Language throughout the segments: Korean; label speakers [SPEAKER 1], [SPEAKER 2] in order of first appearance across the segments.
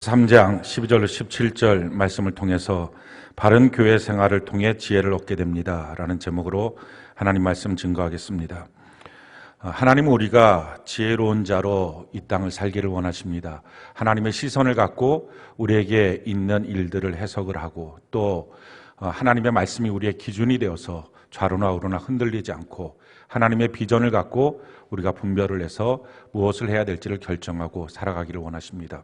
[SPEAKER 1] 3장 12절로 17절 말씀을 통해서 바른 교회 생활을 통해 지혜를 얻게 됩니다 라는 제목으로 하나님 말씀 증거하겠습니다. 하나님은 우리가 지혜로운 자로 이 땅을 살기를 원하십니다. 하나님의 시선을 갖고 우리에게 있는 일들을 해석을 하고 또 하나님의 말씀이 우리의 기준이 되어서 좌로나 우로나 흔들리지 않고 하나님의 비전을 갖고 우리가 분별을 해서 무엇을 해야 될지를 결정하고 살아가기를 원하십니다.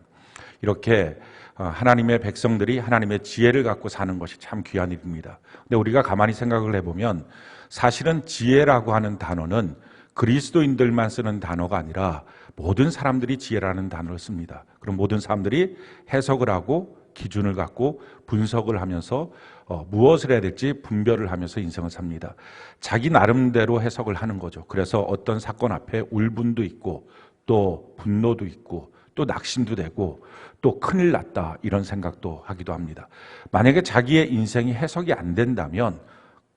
[SPEAKER 1] 이렇게 하나님의 백성들이 하나님의 지혜를 갖고 사는 것이 참 귀한 일입니다. 근데 우리가 가만히 생각을 해보면 사실은 지혜라고 하는 단어는 그리스도인들만 쓰는 단어가 아니라 모든 사람들이 지혜라는 단어를 씁니다. 그럼 모든 사람들이 해석을 하고 기준을 갖고 분석을 하면서 무엇을 해야 될지 분별을 하면서 인생을 삽니다. 자기 나름대로 해석을 하는 거죠. 그래서 어떤 사건 앞에 울분도 있고 또 분노도 있고 또 낙심도 되고 또 큰일 났다 이런 생각도 하기도 합니다. 만약에 자기의 인생이 해석이 안 된다면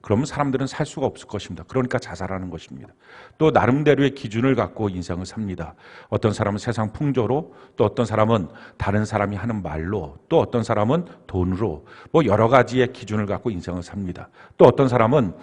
[SPEAKER 1] 그러면 사람들은 살 수가 없을 것입니다. 그러니까 자살하는 것입니다. 또 나름대로의 기준을 갖고 인생을 삽니다. 어떤 사람은 세상 풍조로, 또 어떤 사람은 다른 사람이 하는 말로, 또 어떤 사람은 돈으로, 여러 가지의 기준을 갖고 인생을 삽니다. 또 어떤 사람은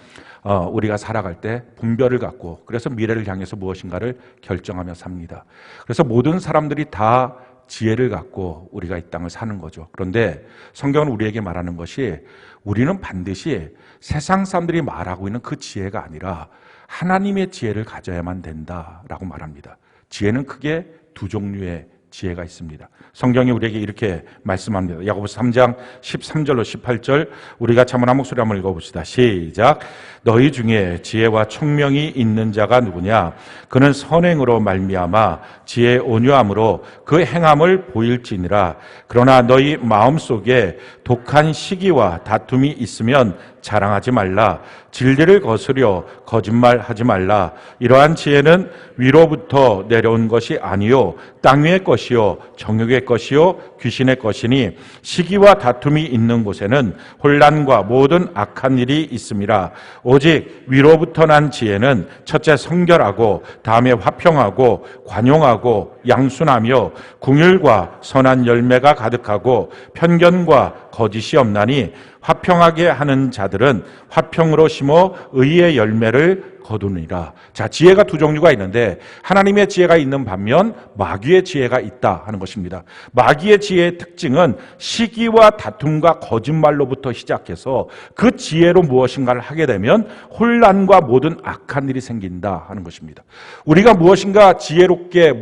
[SPEAKER 1] 우리가 살아갈 때 분별을 갖고 그래서 미래를 향해서 무엇인가를 결정하며 삽니다. 그래서 모든 사람들이 다 지혜를 갖고 우리가 이 땅을 사는 거죠. 그런데 성경은 우리에게 말하는 것이 우리는 반드시 세상 사람들이 말하고 있는 그 지혜가 아니라 하나님의 지혜를 가져야만 된다라고 말합니다. 지혜는 크게 두 종류의 지혜가 있습니다. 성경이 우리에게 이렇게 말씀합니다. 야고보서 3장 13절로 18절 우리가 한번 한 목소리 한번 읽어봅시다. 시작. 너희 중에 지혜와 총명이 있는 자가 누구냐? 그는 선행으로 말미암아 지혜의 온유함으로 그 행함을 보일지니라. 그러나 너희 마음속에 독한 시기와 다툼이 있으면 자랑하지 말라. 진리를 거스려 거짓말하지 말라. 이러한 지혜는 위로부터 내려온 것이 아니요 땅 위의 것이요 정욕의 것이요 귀신의 것이니 시기와 다툼이 있는 곳에는 혼란과 모든 악한 일이 있음이라. 오직 위로부터 난 지혜는 첫째 성결하고 다음에 화평하고 관용하고 양순하며 긍휼과 선한 열매가 가득하고 편견과 거짓이 없나니 화평하게 하는 자들은 화평으로 심어 의의 열매를 거두니라. 자, 지혜가 두 종류가 있는데 하나님의 지혜가 있는 반면 마귀의 지혜가 있다 하는 것입니다. 마귀의 지혜의 특징은 시기와 다툼과 거짓말로부터 시작해서 그 지혜로 무엇인가를 하게 되면 혼란과 모든 악한 일이 생긴다 하는 것입니다. 우리가 무엇인가 지혜롭게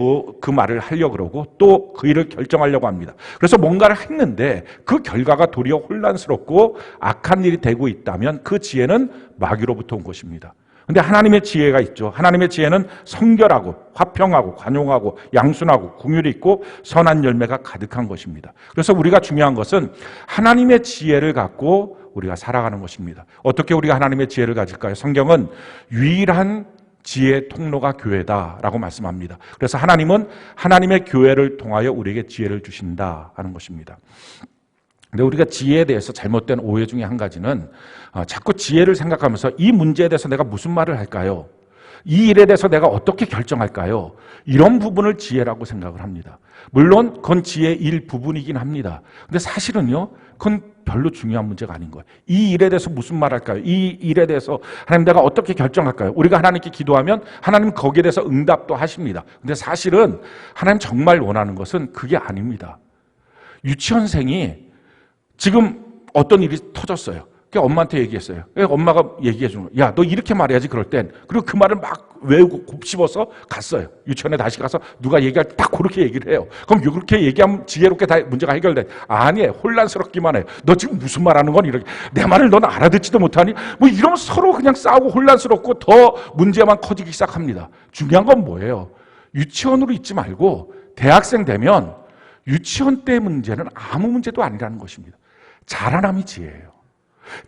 [SPEAKER 1] 그 말을 하려고 그러고 또 그 일을 결정하려고 합니다. 그래서 뭔가를 했는데 그 결과가 도리어 혼란스럽고 악한 일이 되고 있다면 그 지혜는 마귀로부터 온 것입니다. 근데 하나님의 지혜가 있죠. 하나님의 지혜는 성결하고 화평하고 관용하고 양순하고 긍휼이 있고 선한 열매가 가득한 것입니다. 그래서 우리가 중요한 것은 하나님의 지혜를 갖고 우리가 살아가는 것입니다. 어떻게 우리가 하나님의 지혜를 가질까요? 성경은 유일한 지혜의 통로가 교회다라고 말씀합니다. 그래서 하나님은 하나님의 교회를 통하여 우리에게 지혜를 주신다 하는 것입니다. 근데 우리가 지혜에 대해서 잘못된 오해 중에 한 가지는 자꾸 지혜를 생각하면서 이 문제에 대해서 내가 무슨 말을 할까요? 이 일에 대해서 내가 어떻게 결정할까요? 이런 부분을 지혜라고 생각을 합니다. 물론 그건 지혜의 일부분이긴 합니다. 근데 사실은요, 그건 별로 중요한 문제가 아닌 거예요. 이 일에 대해서 무슨 말 할까요? 이 일에 대해서 하나님 내가 어떻게 결정할까요? 우리가 하나님께 기도하면 하나님 거기에 대해서 응답도 하십니다. 근데 사실은 하나님 정말 원하는 것은 그게 아닙니다. 유치원생이 지금 어떤 일이 터졌어요. 엄마한테 얘기했어요. 엄마가 얘기해 주는 거예요. 야, 너 이렇게 말해야지 그럴 땐. 그리고 그 말을 막 외우고 곱씹어서 갔어요. 유치원에 다시 가서 누가 얘기할 때 딱 그렇게 얘기를 해요. 그럼 그렇게 얘기하면 지혜롭게 다 문제가 해결돼. 아니에요. 혼란스럽기만 해요. 너 지금 무슨 말하는 건 이렇게. 내 말을 너는 알아듣지도 못하니? 이러면 서로 그냥 싸우고 혼란스럽고 더 문제만 커지기 시작합니다. 중요한 건 뭐예요? 유치원으로 있지 말고 대학생 되면 유치원 때 문제는 아무 문제도 아니라는 것입니다. 자라남이 지혜예요.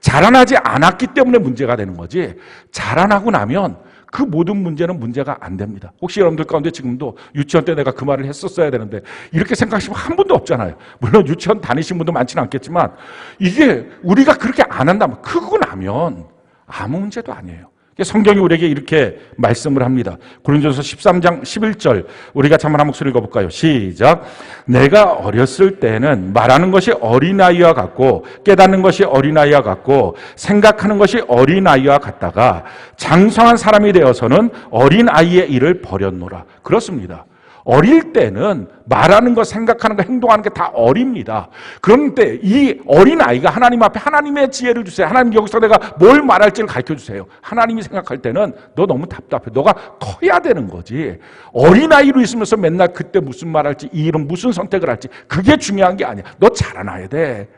[SPEAKER 1] 자라나지 않았기 때문에 문제가 되는 거지 자라나고 나면 그 모든 문제는 문제가 안 됩니다. 혹시 여러분들 가운데 지금도 유치원 때 내가 그 말을 했었어야 되는데 이렇게 생각하시면 한 분도 없잖아요. 물론 유치원 다니신 분도 많지는 않겠지만 이게 우리가 그렇게 안 한다면 크고 나면 아무 문제도 아니에요. 성경이 우리에게 이렇게 말씀을 합니다. 고린도전서 13장 11절 우리가 한번 한 목소리 읽어볼까요? 시작. 내가 어렸을 때는 말하는 것이 어린아이와 같고 깨닫는 것이 어린아이와 같고 생각하는 것이 어린아이와 같다가 장성한 사람이 되어서는 어린아이의 일을 버렸노라. 그렇습니다. 어릴 때는 말하는 것, 생각하는 것, 행동하는 게 다 어립니다. 그런데 이 어린아이가 하나님 앞에 하나님의 지혜를 주세요. 하나님 여기서 내가 뭘 말할지를 가르쳐주세요. 하나님이 생각할 때는 너 너무 답답해. 너가 커야 되는 거지. 어린아이로 있으면서 맨날 그때 무슨 말할지, 이 일은 무슨 선택을 할지 그게 중요한 게 아니야. 너 자라나야 돼.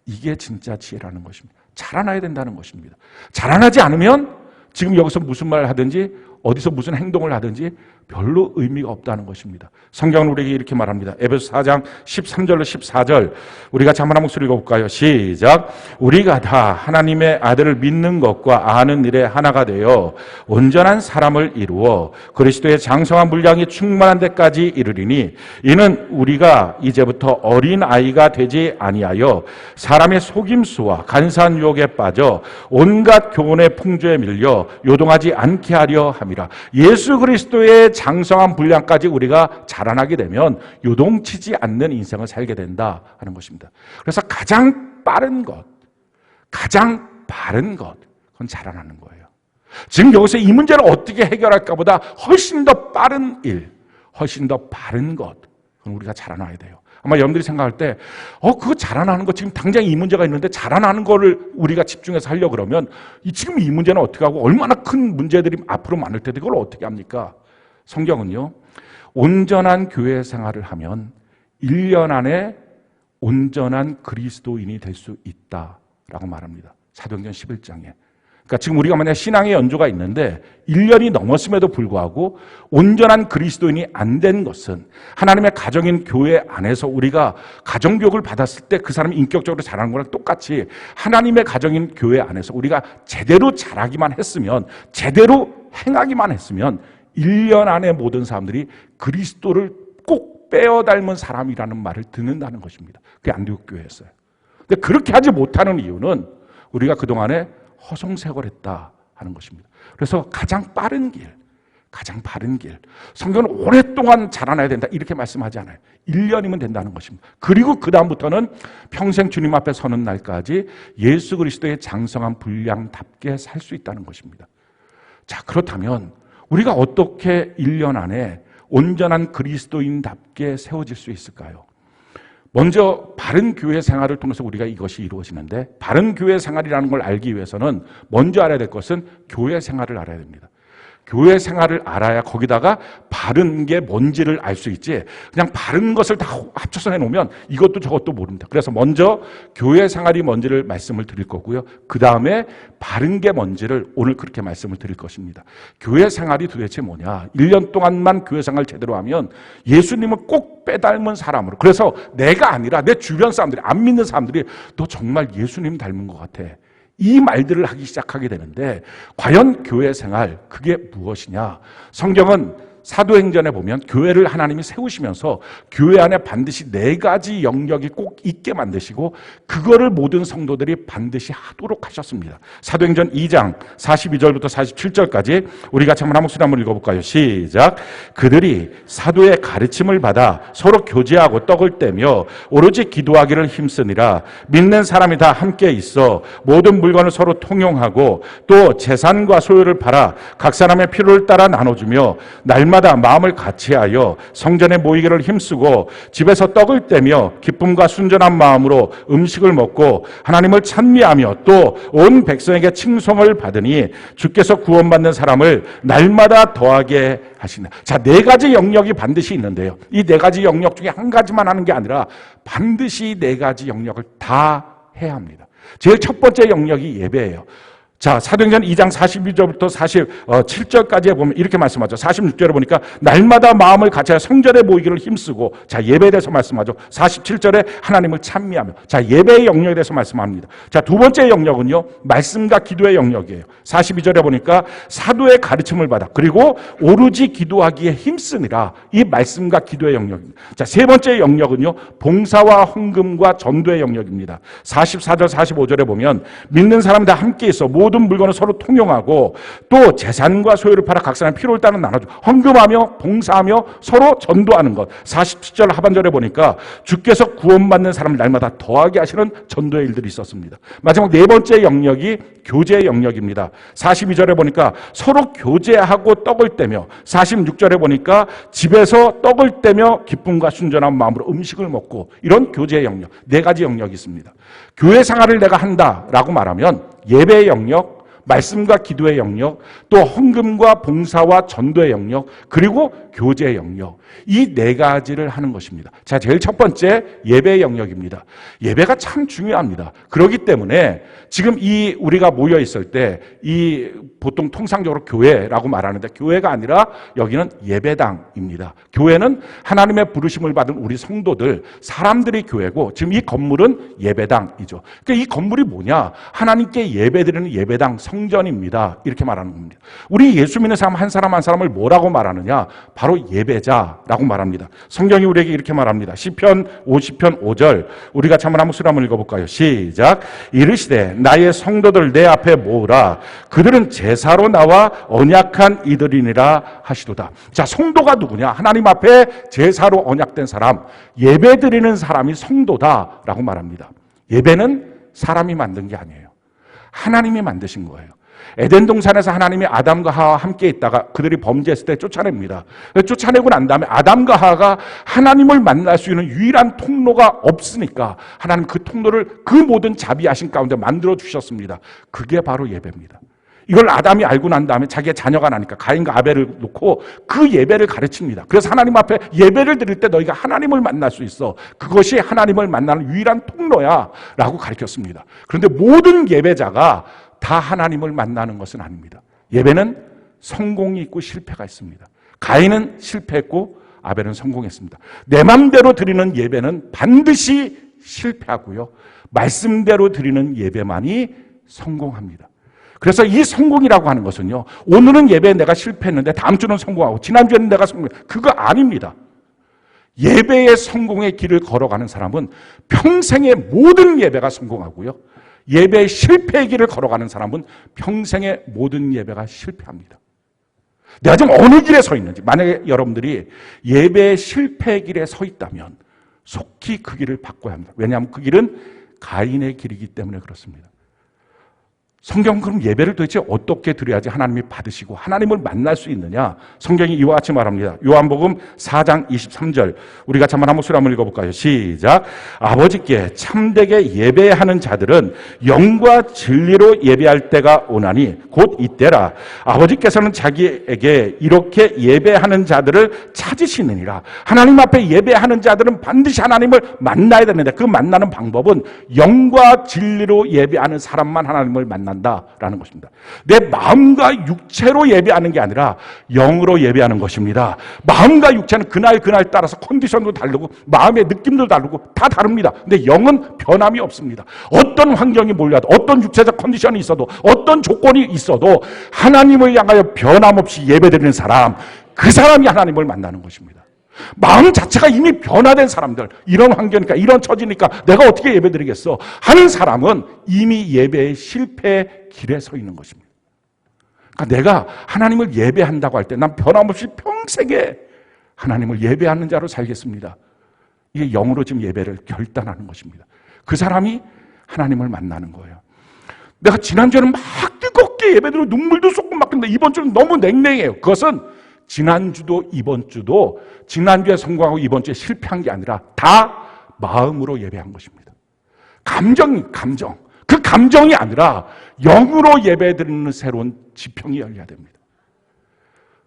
[SPEAKER 1] 이게 진짜 지혜라는 것입니다. 자라나야 된다는 것입니다. 자라나지 않으면 지금 여기서 무슨 말을 하든지 어디서 무슨 행동을 하든지 별로 의미가 없다는 것입니다. 성경은 우리에게 이렇게 말합니다. 에베소 4장 13절로 14절 우리가 한번 한 목소리 읽어볼까요? 시작. 우리가 다 하나님의 아들을 믿는 것과 아는 일에 하나가 되어 온전한 사람을 이루어 그리스도의 장성한 분량이 충만한 데까지 이르리니 이는 우리가 이제부터 어린아이가 되지 아니하여 사람의 속임수와 간사한 유혹에 빠져 온갖 교훈의 풍조에 밀려 요동하지 않게 하려 함이라. 예수 그리스도의 장성한 분량까지 우리가 자라나게 되면 요동치지 않는 인생을 살게 된다 하는 것입니다. 그래서 가장 빠른 것, 가장 바른 것, 그건 자라나는 거예요. 지금 여기서 이 문제를 어떻게 해결할까 보다 훨씬 더 빠른 일, 훨씬 더 바른 것, 그건 우리가 자라나야 돼요. 아마 여러분들이 생각할 때 그거 자라나는 거 지금 당장 이 문제가 있는데 자라나는 거를 우리가 집중해서 하려고 그러면 지금 이 문제는 어떻게 하고 얼마나 큰 문제들이 앞으로 많을 텐데 그걸 어떻게 합니까? 성경은요, 온전한 교회 생활을 하면 1년 안에 온전한 그리스도인이 될 수 있다라고 말합니다. 사도행전 11장에. 그러니까 지금 우리가 만약 신앙의 연조가 있는데 1년이 넘었음에도 불구하고 온전한 그리스도인이 안 된 것은 하나님의 가정인 교회 안에서 우리가 가정교육을 받았을 때 그 사람이 인격적으로 자라는 거랑 똑같이 하나님의 가정인 교회 안에서 우리가 제대로 자라기만 했으면, 제대로 행하기만 했으면 1년 안에 모든 사람들이 그리스도를 꼭 빼어 닮은 사람이라는 말을 듣는다는 것입니다. 그게 안디옥교회였어요. 근데 그렇게 하지 못하는 이유는 우리가 그동안에 허송세월했다 하는 것입니다. 그래서 가장 빠른 길, 가장 바른 길, 성경은 오랫동안 자라나야 된다 이렇게 말씀하지 않아요. 1년이면 된다는 것입니다. 그리고 그 다음부터는 평생 주님 앞에 서는 날까지 예수 그리스도의 장성한 분량답게 살 수 있다는 것입니다. 자, 그렇다면 우리가 어떻게 1년 안에 온전한 그리스도인답게 세워질 수 있을까요? 먼저 바른 교회 생활을 통해서 우리가 이것이 이루어지는데, 바른 교회 생활이라는 걸 알기 위해서는 먼저 알아야 될 것은 교회 생활을 알아야 됩니다. 교회 생활을 알아야 거기다가 바른 게 뭔지를 알 수 있지, 그냥 바른 것을 다 합쳐서 해놓으면 이것도 저것도 모릅니다. 그래서 먼저 교회 생활이 뭔지를 말씀을 드릴 거고요. 그 다음에 바른 게 뭔지를 오늘 그렇게 말씀을 드릴 것입니다. 교회 생활이 도대체 뭐냐? 1년 동안만 교회 생활 제대로 하면 예수님을 꼭 빼닮은 사람으로, 그래서 내가 아니라 내 주변 사람들이, 안 믿는 사람들이 너 정말 예수님 닮은 것 같아, 이 말들을 하기 시작하게 되는데, 과연 교회 생활, 그게 무엇이냐? 성경은 사도행전에 보면 교회를 하나님이 세우시면서 교회 안에 반드시 4가지 영역이 꼭 있게 만드시고 그거를 모든 성도들이 반드시 하도록 하셨습니다. 사도행전 2장 42절부터 47절까지 우리 같이 한번 한 목소리 한번 읽어볼까요? 시작. 그들이 사도의 가르침을 받아 서로 교제하고 떡을 떼며 오로지 기도하기를 힘쓰니라. 믿는 사람이 다 함께 있어 모든 물건을 서로 통용하고 또 재산과 소유를 팔아 각 사람의 필요를 따라 나눠주며 날마다 마음을 같이하여 성전에 모이기를 힘쓰고 집에서 떡을 떼며 기쁨과 순전한 마음으로 음식을 먹고 하나님을 찬미하며 또 온 백성에게 칭송을 받으니 주께서 구원받는 사람을 날마다 더하게 하신다. 자, 4가지 영역이 반드시 있는데요, 이 4가지 영역 중에 한 가지만 하는 게 아니라 반드시 4가지 영역을 다 해야 합니다. 제일 첫 번째 영역이 예배예요. 자, 사도행전 2장 42절부터 47절까지에 보면 이렇게 말씀하죠. 46절에 보니까 날마다 마음을 같이하여 성전에 모이기를 힘쓰고, 자, 예배에 대해서 말씀하죠. 47절에 하나님을 찬미하며, 자, 예배의 영역에 대해서 말씀합니다. 자, 두 번째 영역은요, 말씀과 기도의 영역이에요. 42절에 보니까 사도의 가르침을 받아 그리고 오로지 기도하기에 힘쓰니라. 이 말씀과 기도의 영역입니다. 자, 세 번째 영역은요, 봉사와 헌금과 전도의 영역입니다. 44절 45절에 보면 믿는 사람 다 함께 있어 모든 물건을 서로 통용하고 또 재산과 소유를 팔아 각 사람의 필요를 따라 나눠주고 헌금하며 봉사하며 서로 전도하는 것. 47절 하반절에 보니까 주께서 구원받는 사람을 날마다 더하게 하시는 전도의 일들이 있었습니다. 마지막 네 번째 영역이 교제의 영역입니다. 42절에 보니까 서로 교제하고 떡을 떼며 46절에 보니까 집에서 떡을 떼며 기쁨과 순전한 마음으로 음식을 먹고 이런 교제의 영역, 네 가지 영역이 있습니다. 교회 생활을 내가 한다라고 말하면 예배의 영역, 말씀과 기도의 영역, 또 헌금과 봉사와 전도의 영역, 그리고 교제의 영역, 이 네 가지를 하는 것입니다. 자, 제일 첫 번째 예배의 영역입니다. 예배가 참 중요합니다. 그렇기 때문에 지금 이 우리가 모여 있을 때 이 보통 통상적으로 교회라고 말하는데 교회가 아니라 여기는 예배당입니다. 교회는 하나님의 부르심을 받은 우리 성도들, 사람들이 교회고 지금 이 건물은 예배당이죠. 그러니까 이 건물이 뭐냐? 하나님께 예배드리는 예배당, 성전입니다. 이렇게 말하는 겁니다. 우리 예수 믿는 사람 한 사람 한 사람을 뭐라고 말하느냐? 바로 예배자라고 말합니다. 성경이 우리에게 이렇게 말합니다. 시편 50편 5절 우리가 한번 목소리 한번 읽어볼까요? 시작. 이르시되 나의 성도들 내 앞에 모으라. 그들은 제사로 나와 언약한 이들이니라 하시도다. 자, 성도가 누구냐? 하나님 앞에 제사로 언약된 사람, 예배드리는 사람이 성도다라고 말합니다. 예배는 사람이 만든 게 아니에요. 하나님이 만드신 거예요. 에덴 동산에서 하나님이 아담과 하와와 함께 있다가 그들이 범죄했을 때 쫓아냅니다. 쫓아내고 난 다음에 아담과 하와가 하나님을 만날 수 있는 유일한 통로가 없으니까 하나님 그 통로를 그 모든 자비하신 가운데 만들어 주셨습니다. 그게 바로 예배입니다. 이걸 아담이 알고 난 다음에 자기의 자녀가 나니까 가인과 아벨을 놓고 그 예배를 가르칩니다. 그래서 하나님 앞에 예배를 드릴 때 너희가 하나님을 만날 수 있어. 그것이 하나님을 만나는 유일한 통로야 라고 가르쳤습니다. 그런데 모든 예배자가 다 하나님을 만나는 것은 아닙니다. 예배는 성공이 있고 실패가 있습니다. 가인은 실패했고 아벨은 성공했습니다. 내 맘대로 드리는 예배는 반드시 실패하고요. 말씀대로 드리는 예배만이 성공합니다. 그래서 이 성공이라고 하는 것은요, 오늘은 예배에 내가 실패했는데 다음 주는 성공하고 지난주에는 내가 성공했는데 그거 아닙니다. 예배의 성공의 길을 걸어가는 사람은 평생의 모든 예배가 성공하고요, 예배의 실패의 길을 걸어가는 사람은 평생의 모든 예배가 실패합니다. 내가 지금 어느 길에 서 있는지, 만약에 여러분들이 예배의 실패의 길에 서 있다면 속히 그 길을 바꿔야 합니다. 왜냐하면 그 길은 가인의 길이기 때문에 그렇습니다. 성경은 그럼 예배를 도대체 어떻게 드려야지 하나님이 받으시고 하나님을 만날 수 있느냐? 성경이 이와 같이 말합니다. 요한복음 4장 23절 우리 같이 한번 목소리 한번 읽어볼까요? 시작. 아버지께 참되게 예배하는 자들은 영과 진리로 예배할 때가 오나니 곧 이때라. 아버지께서는 자기에게 이렇게 예배하는 자들을 찾으시느니라. 하나님 앞에 예배하는 자들은 반드시 하나님을 만나야 되는데 그 만나는 방법은 영과 진리로 예배하는 사람만 하나님을 만난다라는 것입니다. 내 마음과 육체로 예배하는 게 아니라 영으로 예배하는 것입니다. 마음과 육체는 그날 따라서 컨디션도 다르고 마음의 느낌도 다르고 다 다릅니다. 근데 영은 변함이 없습니다. 어떤 환경이 몰려도 어떤 육체적 컨디션이 있어도 어떤 조건이 있어도 하나님을 향하여 변함없이 예배드리는 사람, 그 사람이 하나님을 만나는 것입니다. 마음 자체가 이미 변화된 사람들, 이런 환경이니까 이런 처지니까 내가 어떻게 예배드리겠어 하는 사람은 이미 예배의 실패의 길에 서 있는 것입니다. 그러니까 내가 하나님을 예배한다고 할 때 난 변함없이 평생에 하나님을 예배하는 자로 살겠습니다. 이게 영으로 지금 예배를 결단하는 것입니다. 그 사람이 하나님을 만나는 거예요. 내가 지난주에는 막 뜨겁게 예배드리고 눈물도 쏟고 막 했는데 이번 주는 너무 냉랭해요. 그것은 지난주도 이번 주도 지난주에 성공하고 이번 주에 실패한 게 아니라 다 마음으로 예배한 것입니다. 감정. 그 감정이 아니라 영으로 예배드리는 새로운 지평이 열려야 됩니다.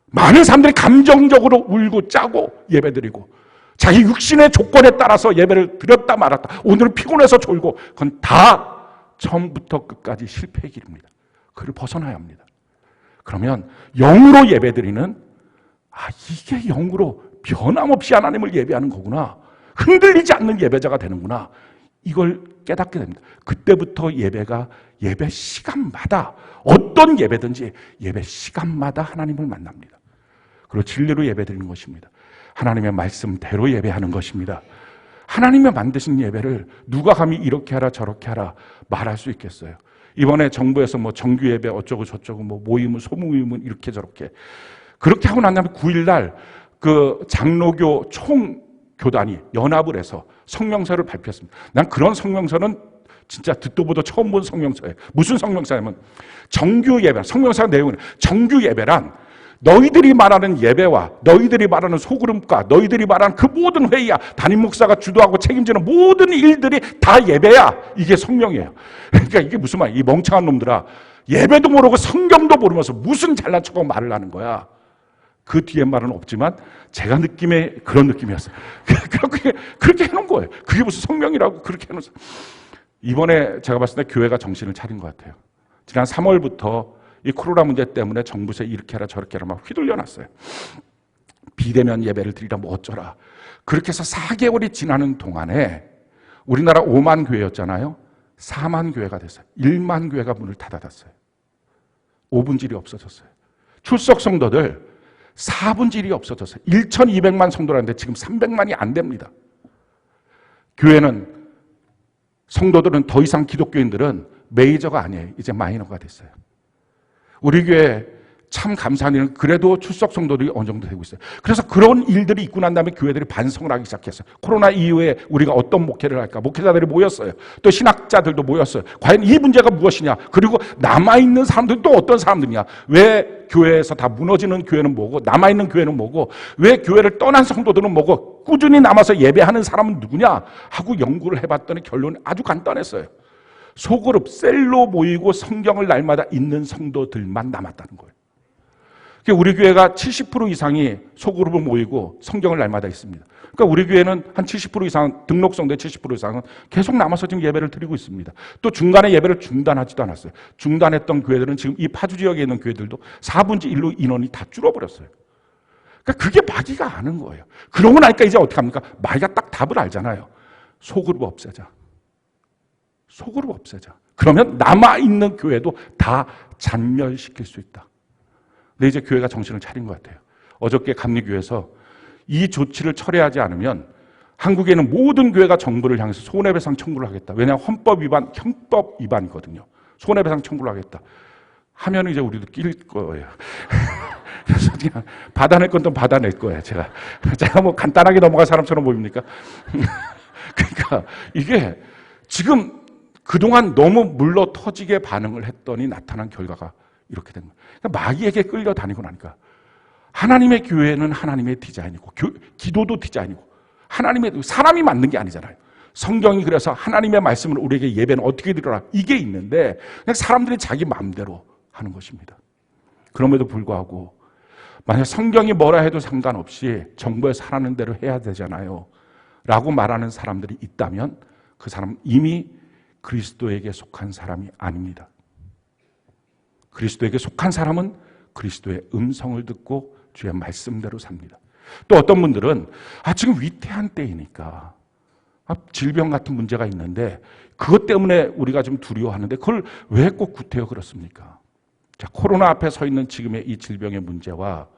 [SPEAKER 1] 많은 사람들이 감정적으로 울고 짜고 예배드리고 자기 육신의 조건에 따라서 예배를 드렸다 말았다. 오늘은 피곤해서 졸고 그건 다 처음부터 끝까지 실패의 길입니다. 그를 벗어나야 합니다. 그러면 영으로 예배드리는 이게 영으로 변함없이 하나님을 예배하는 거구나. 흔들리지 않는 예배자가 되는구나. 이걸 깨닫게 됩니다. 그때부터 예배가 예배 시간마다 어떤 예배든지 예배 시간마다 하나님을 만납니다. 그리고 진리로 예배드리는 것입니다. 하나님의 말씀대로 예배하는 것입니다. 하나님의 만드신 예배를 누가 감히 이렇게 하라 저렇게 하라 말할 수 있겠어요? 이번에 정부에서 뭐 정규 예배 어쩌고 저쩌고 뭐 모임은 소모임은 이렇게 저렇게 그렇게 하고 난 다음에 9일날 그 장로교 총 교단이 연합을 해서 성명서를 발표했습니다. 난 그런 성명서는 진짜 듣도 보도 처음 본 성명서예요. 무슨 성명서냐면 정규 예배, 성명서 내용은 정규 예배란 너희들이 말하는 예배와 너희들이 말하는 소그룹과 너희들이 말하는 그 모든 회의야, 담임 목사가 주도하고 책임지는 모든 일들이 다 예배야. 이게 성명이에요. 그러니까 이게 무슨 말이야. 이 멍청한 놈들아, 예배도 모르고 성경도 모르면서 무슨 잘난 척하고 말을 하는 거야. 그 뒤에 말은 없지만 제가 느낌에 그런 느낌이었어요. 그렇게 해놓은 거예요. 그게 무슨 성명이라고 그렇게 해놓은 거예요. 이번에 제가 봤을 때 교회가 정신을 차린 것 같아요. 지난 3월부터 이 코로나 문제 때문에 정부에서 이렇게 해라 저렇게 해라 막 휘둘려 놨어요. 비대면 예배를 드리라 뭐 어쩌라. 그렇게 해서 4개월이 지나는 동안에 우리나라 5만 교회였잖아요. 4만 교회가 됐어요. 1만 교회가 문을 닫아놨어요. 5분질이 없어졌어요. 출석 성도들 4분질이 없어졌어요. 1,200만 성도라는데 지금 300만이 안 됩니다. 교회는, 성도들은 더 이상 기독교인들은 메이저가 아니에요. 이제 마이너가 됐어요. 우리 교회 참 감사한 일은 그래도 출석 성도들이 어느 정도 되고 있어요. 그래서 그런 일들이 있고 난 다음에 교회들이 반성을 하기 시작했어요. 코로나 이후에 우리가 어떤 목회를 할까? 목회자들이 모였어요. 또 신학자들도 모였어요. 과연 이 문제가 무엇이냐? 그리고 남아있는 사람들은 또 어떤 사람들이냐? 왜 교회에서 다 무너지는 교회는 뭐고 남아있는 교회는 뭐고 왜 교회를 떠난 성도들은 뭐고 꾸준히 남아서 예배하는 사람은 누구냐? 하고 연구를 해봤더니 결론이 아주 간단했어요. 소그룹, 셀로 모이고 성경을 날마다 읽는 성도들만 남았다는 거예요. 우리 교회가 70% 이상이 소그룹을 모이고 성경을 날마다 있습니다. 그러니까 우리 교회는 한 70% 이상, 등록 성도의 70% 이상은 계속 남아서 지금 예배를 드리고 있습니다. 또 중간에 예배를 중단하지도 않았어요. 중단했던 교회들은 지금 이 파주 지역에 있는 교회들도 4분의 1로 인원이 다 줄어버렸어요. 그러니까 그게 마귀가 아는 거예요. 그러고 나니까 이제 어떻게 합니까? 마귀가 딱 답을 알잖아요. 소그룹 없애자. 소그룹 없애자. 그러면 남아있는 교회도 다 잔멸시킬 수 있다. 근데 이제 교회가 정신을 차린 것 같아요. 어저께 감리교에서 이 조치를 철회하지 않으면 한국에 있는 모든 교회가 정부를 향해서 손해배상 청구를 하겠다. 왜냐하면 헌법 위반, 형법 위반이거든요. 손해배상 청구를 하겠다. 하면 이제 우리도 낄 거예요. 그래서 그냥 받아낼 건 또 받아낼 거예요. 제가 뭐 간단하게 넘어갈 사람처럼 보입니까? 그러니까 이게 지금 그동안 너무 물러 터지게 반응을 했더니 나타난 결과가 이렇게 된 거예요. 그러니까 마귀에게 끌려다니고 나니까 하나님의 교회는 하나님의 디자인이고 기도도 디자인이고 하나님의 사람이 만든 게 아니잖아요. 성경이 그래서 하나님의 말씀을 우리에게 예배는 어떻게 드려라 이게 있는데 그냥 사람들이 자기 마음대로 하는 것입니다. 그럼에도 불구하고 만약 성경이 뭐라 해도 상관없이 정부에서 하라는 대로 해야 되잖아요 라고 말하는 사람들이 있다면 그 사람은 이미 그리스도에게 속한 사람이 아닙니다. 그리스도에게 속한 사람은 그리스도의 음성을 듣고 주의 말씀대로 삽니다. 또 어떤 분들은 지금 위태한 때이니까 질병 같은 문제가 있는데 그것 때문에 우리가 좀 두려워하는데 그걸 왜 꼭 구태여 그렇습니까? 자, 코로나 앞에 서 있는 지금의 이 질병의 문제와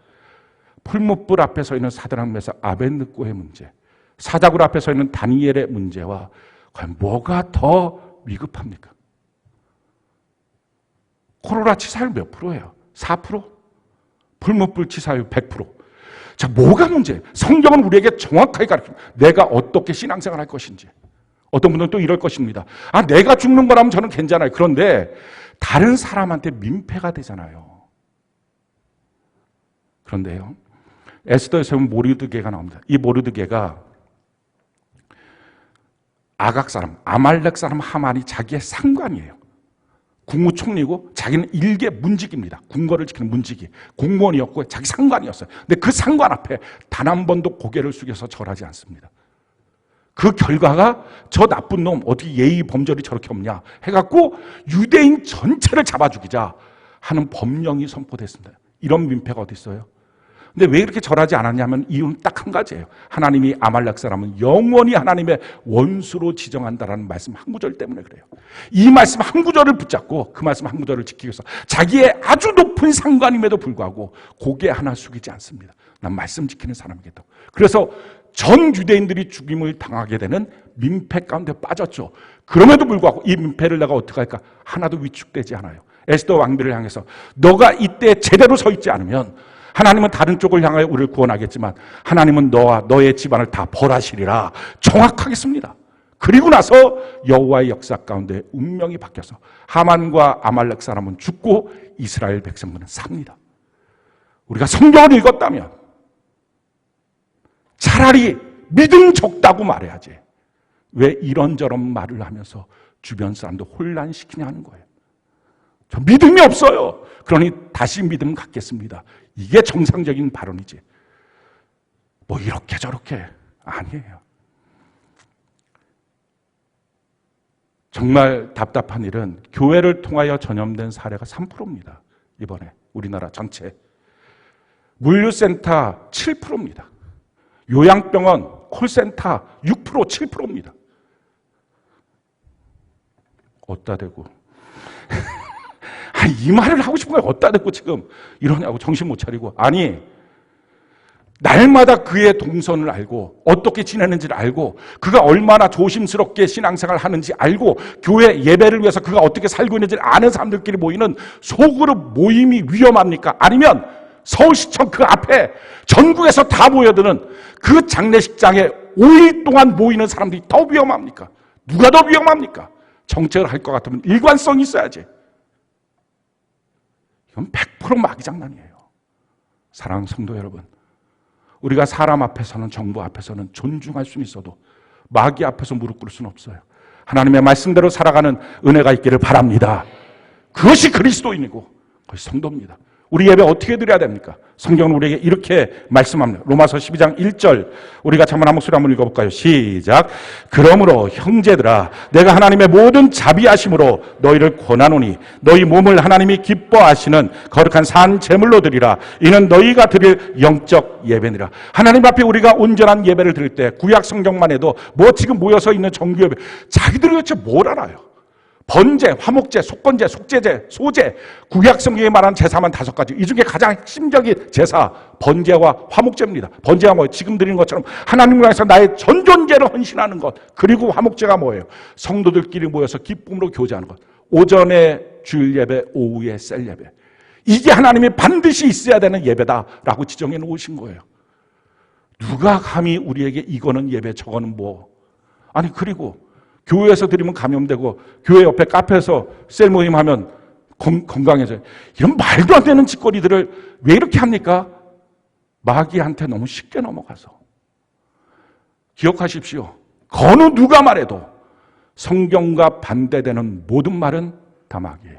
[SPEAKER 1] 풀무불 앞에 서 있는 사드락 메삭 아벳느고의 문제, 사자굴 앞에 서 있는 다니엘의 문제와 과연 뭐가 더 위급합니까? 코로나 치사율 몇 프로예요? 4%? 풀무불 치사율 100%. 자, 뭐가 문제예요? 성경은 우리에게 정확하게 가르칩니다. 내가 어떻게 신앙생활 할 것인지. 어떤 분들은 또 이럴 것입니다. 내가 죽는 거라면 저는 괜찮아요. 그런데 다른 사람한테 민폐가 되잖아요. 그런데요, 에스더에서 보면 모르드게가 나옵니다. 이 모르드게가 아각 사람, 아말렉 사람 하만이 자기의 상관이에요. 국무총리고 자기는 일개 문직입니다. 궁궐을 지키는 문직이. 공무원이었고 자기 상관이었어요. 근데 그 상관 앞에 단 한 번도 고개를 숙여서 절하지 않습니다. 그 결과가 저 나쁜 놈 어떻게 예의 범절이 저렇게 없냐 해갖고 유대인 전체를 잡아 죽이자 하는 법령이 선포됐습니다. 이런 민폐가 어디 있어요? 근데 왜 이렇게 절하지 않았냐면 이유는 딱 한 가지예요. 하나님이 아말렉 사람은 영원히 하나님의 원수로 지정한다라는 말씀 한 구절 때문에 그래요. 이 말씀 한 구절을 붙잡고 그 말씀 한 구절을 지키기 위해서 자기의 아주 높은 상관임에도 불구하고 고개 하나 숙이지 않습니다. 난 말씀 지키는 사람이겠다. 그래서 전 유대인들이 죽임을 당하게 되는 민폐 가운데 빠졌죠. 그럼에도 불구하고 이 민폐를 내가 어떻게 할까? 하나도 위축되지 않아요. 에스더 왕비를 향해서 너가 이때 제대로 서 있지 않으면 하나님은 다른 쪽을 향하여 우리를 구원하겠지만 하나님은 너와 너의 집안을 다 벌하시리라 정확하게 씁니다. 그리고 나서 여호와의 역사 가운데 운명이 바뀌어서 하만과 아말렉 사람은 죽고 이스라엘 백성들은 삽니다. 우리가 성경을 읽었다면 차라리 믿음 적다고 말해야지. 왜 이런저런 말을 하면서 주변 사람도 혼란시키냐 하는 거예요. 저 믿음이 없어요. 그러니 다시 믿음 갖겠습니다. 이게 정상적인 발언이지. 뭐 이렇게 저렇게 아니에요. 정말 답답한 일은 교회를 통하여 전염된 사례가 3%입니다. 이번에 우리나라 전체. 물류센터 7%입니다. 요양병원, 콜센터 6%, 7%입니다. 어디다 대고. 이 말을 하고 싶은 거예요. 어디다 대고 지금 이러냐고 정신 못 차리고. 아니, 날마다 그의 동선을 알고 어떻게 지내는지를 알고 그가 얼마나 조심스럽게 신앙생활을 하는지 알고 교회 예배를 위해서 그가 어떻게 살고 있는지를 아는 사람들끼리 모이는 소그룹 모임이 위험합니까? 아니면 서울시청 그 앞에 전국에서 다 모여드는 그 장례식장에 5일 동안 모이는 사람들이 더 위험합니까? 누가 더 위험합니까? 정책을 할 것 같으면 일관성이 있어야지. 이건 100% 마귀장난이에요. 사랑하는 성도 여러분, 우리가 사람 앞에서는, 정부 앞에서는 존중할 수는 있어도 마귀 앞에서 무릎 꿇을 수는 없어요. 하나님의 말씀대로 살아가는 은혜가 있기를 바랍니다. 그것이 그리스도인이고 그것이 성도입니다. 우리 예배 어떻게 드려야 됩니까? 성경은 우리에게 이렇게 말씀합니다. 로마서 12장 1절 우리가 잠깐 한 목소리 한번 읽어볼까요? 시작. 그러므로 형제들아 내가 하나님의 모든 자비하심으로 너희를 권하노니 너희 몸을 하나님이 기뻐하시는 거룩한 산 제물로 드리라. 이는 너희가 드릴 영적 예배니라. 하나님 앞에 우리가 온전한 예배를 드릴 때 구약 성경만 해도 뭐 지금 모여서 있는 정규 예배 자기들이 도대체 뭘 알아요? 번제, 화목제, 속건제, 속제제, 소제, 구약 성경에 말하는 제사만 5가지. 이 중에 가장 핵심적인 제사, 번제와 화목제입니다. 번제가 뭐예요? 지금 드리는 것처럼 하나님을 향해서 나의 전존재를 헌신하는 것. 그리고 화목제가 뭐예요? 성도들끼리 모여서 기쁨으로 교제하는 것. 오전에 주일 예배, 오후에 셀 예배. 이게 하나님이 반드시 있어야 되는 예배다라고 지정해 놓으신 거예요. 누가 감히 우리에게 이거는 예배, 저거는 뭐. 아니 그리고 교회에서 드리면 감염되고 교회 옆에 카페에서 셀 모임 하면 건강해져요. 이런 말도 안 되는 짓거리들을 왜 이렇게 합니까? 마귀한테 너무 쉽게 넘어가서. 기억하십시오. 어느 누가 말해도 성경과 반대되는 모든 말은 다 마귀예요.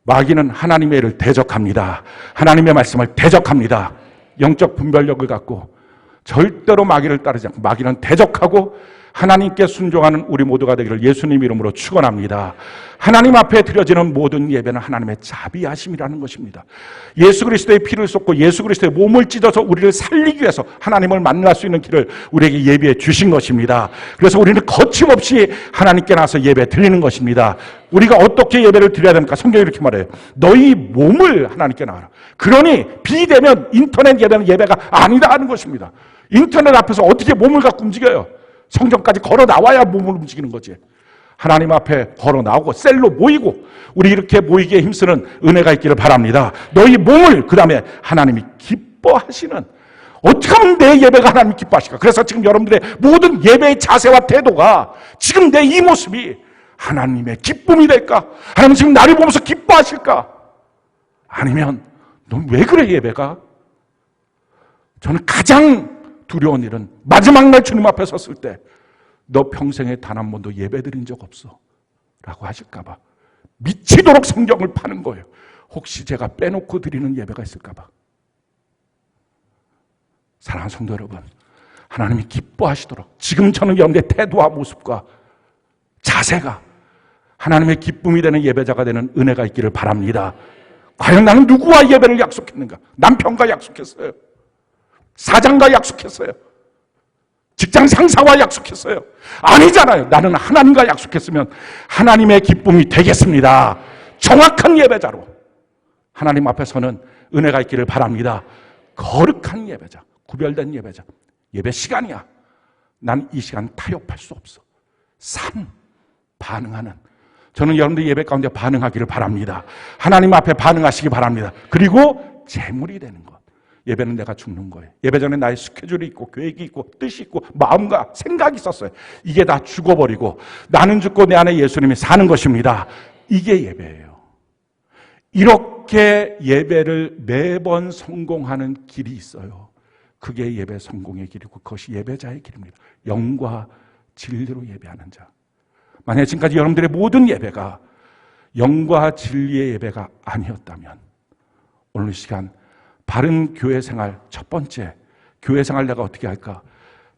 [SPEAKER 1] 마귀는 하나님의 일을 대적합니다. 하나님의 말씀을 대적합니다. 영적 분별력을 갖고 절대로 마귀를 따르지 않고 마귀는 대적하고 하나님께 순종하는 우리 모두가 되기를 예수님 이름으로 축원합니다. 하나님 앞에 드려지는 모든 예배는 하나님의 자비하심이라는 것입니다. 예수 그리스도의 피를 쏟고 예수 그리스도의 몸을 찢어서 우리를 살리기 위해서 하나님을 만날 수 있는 길을 우리에게 예비해 주신 것입니다. 그래서 우리는 거침없이 하나님께 나서 예배 드리는 것입니다. 우리가 어떻게 예배를 드려야 됩니까? 성경이 이렇게 말해요. 너희 몸을 하나님께 나가라. 그러니 비대면 인터넷 예배는 예배가 아니다 하는 것입니다. 인터넷 앞에서 어떻게 몸을 갖고 움직여요? 성전까지 걸어 나와야 몸을 움직이는 거지. 하나님 앞에 걸어 나오고 셀로 모이고 우리 이렇게 모이기에 힘쓰는 은혜가 있기를 바랍니다. 너희 몸을 그 다음에 하나님이 기뻐하시는, 어떻게 하면 내 예배가 하나님이 기뻐하실까? 그래서 지금 여러분들의 모든 예배의 자세와 태도가 지금 내 이 모습이 하나님의 기쁨이 될까? 하나님 지금 나를 보면서 기뻐하실까? 아니면 넌 왜 그래 예배가? 저는 가장 두려운 일은 마지막 날 주님 앞에 섰을 때 너 평생에 단 한 번도 예배 드린 적 없어 라고 하실까 봐 미치도록 성경을 파는 거예요. 혹시 제가 빼놓고 드리는 예배가 있을까 봐. 사랑하는 성도 여러분, 하나님이 기뻐하시도록 지금 저는 여러분의 태도와 모습과 자세가 하나님의 기쁨이 되는 예배자가 되는 은혜가 있기를 바랍니다. 과연 나는 누구와 예배를 약속했는가? 남편과 약속했어요. 사장과 약속했어요. 직장 상사와 약속했어요. 아니잖아요. 나는 하나님과 약속했으면 하나님의 기쁨이 되겠습니다. 정확한 예배자로 하나님 앞에서는 은혜가 있기를 바랍니다. 거룩한 예배자, 구별된 예배자, 예배 시간이야. 난 이 시간 타협할 수 없어. 반응하는. 저는 여러분들 예배 가운데 반응하기를 바랍니다. 하나님 앞에 반응하시기 바랍니다. 그리고 재물이 되는 것. 예배는 내가 죽는 거예요. 예배 전에 나의 스케줄이 있고 계획이 있고 뜻이 있고 마음과 생각이 있었어요. 이게 다 죽어버리고 나는 죽고 내 안에 예수님이 사는 것입니다. 이게 예배예요. 이렇게 예배를 매번 성공하는 길이 있어요. 그게 예배 성공의 길이고 그것이 예배자의 길입니다. 영과 진리로 예배하는 자. 만약 지금까지 여러분들의 모든 예배가 영과 진리의 예배가 아니었다면 오늘 이 시간 바른 교회 생활 첫 번째, 교회 생활 내가 어떻게 할까?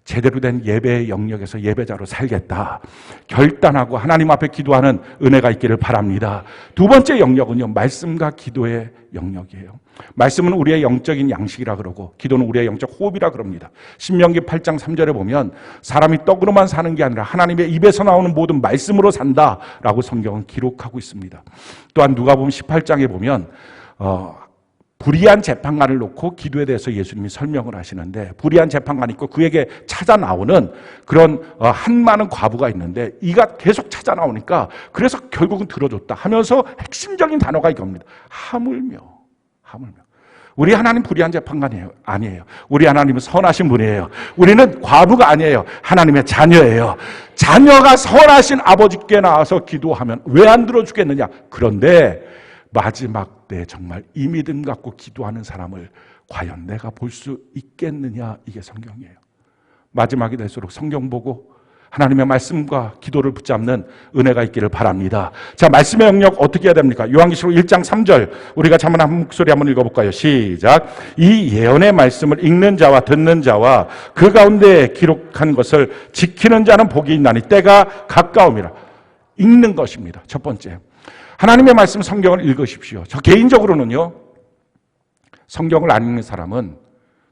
[SPEAKER 1] 제대로 된 예배의 영역에서 예배자로 살겠다. 결단하고 하나님 앞에 기도하는 은혜가 있기를 바랍니다. 두 번째 영역은요, 말씀과 기도의 영역이에요. 말씀은 우리의 영적인 양식이라 그러고 기도는 우리의 영적 호흡이라 그럽니다. 신명기 8장 3절에 보면 사람이 떡으로만 사는 게 아니라 하나님의 입에서 나오는 모든 말씀으로 산다라고 성경은 기록하고 있습니다. 또한 누가복음 18장에 보면 불의한 재판관을 놓고 기도에 대해서 예수님이 설명을 하시는데 불의한 재판관이 있고 그에게 찾아 나오는 그런 한많은 과부가 있는데 이가 계속 찾아 나오니까 그래서 결국은 들어줬다 하면서 핵심적인 단어가 이겁니다. 하물며. 우리 하나님 불의한 재판관이에요. 아니에요. 우리 하나님은 선하신 분이에요. 우리는 과부가 아니에요. 하나님의 자녀예요. 자녀가 선하신 아버지께 나와서 기도하면 왜 안 들어주겠느냐. 그런데 마지막 때 정말 이 믿음 갖고 기도하는 사람을 과연 내가 볼 수 있겠느냐. 이게 성경이에요. 마지막이 될수록 성경 보고 하나님의 말씀과 기도를 붙잡는 은혜가 있기를 바랍니다. 자, 말씀의 영역 어떻게 해야 됩니까? 요한계시록 1장 3절 우리가 한번 한 목소리 한번 읽어볼까요? 시작. 이 예언의 말씀을 읽는 자와 듣는 자와 그 가운데 기록한 것을 지키는 자는 복이 있나니 때가 가까움이라. 읽는 것입니다. 첫 번째. 하나님의 말씀 성경을 읽으십시오. 저 개인적으로는요, 성경을 안 읽는 사람은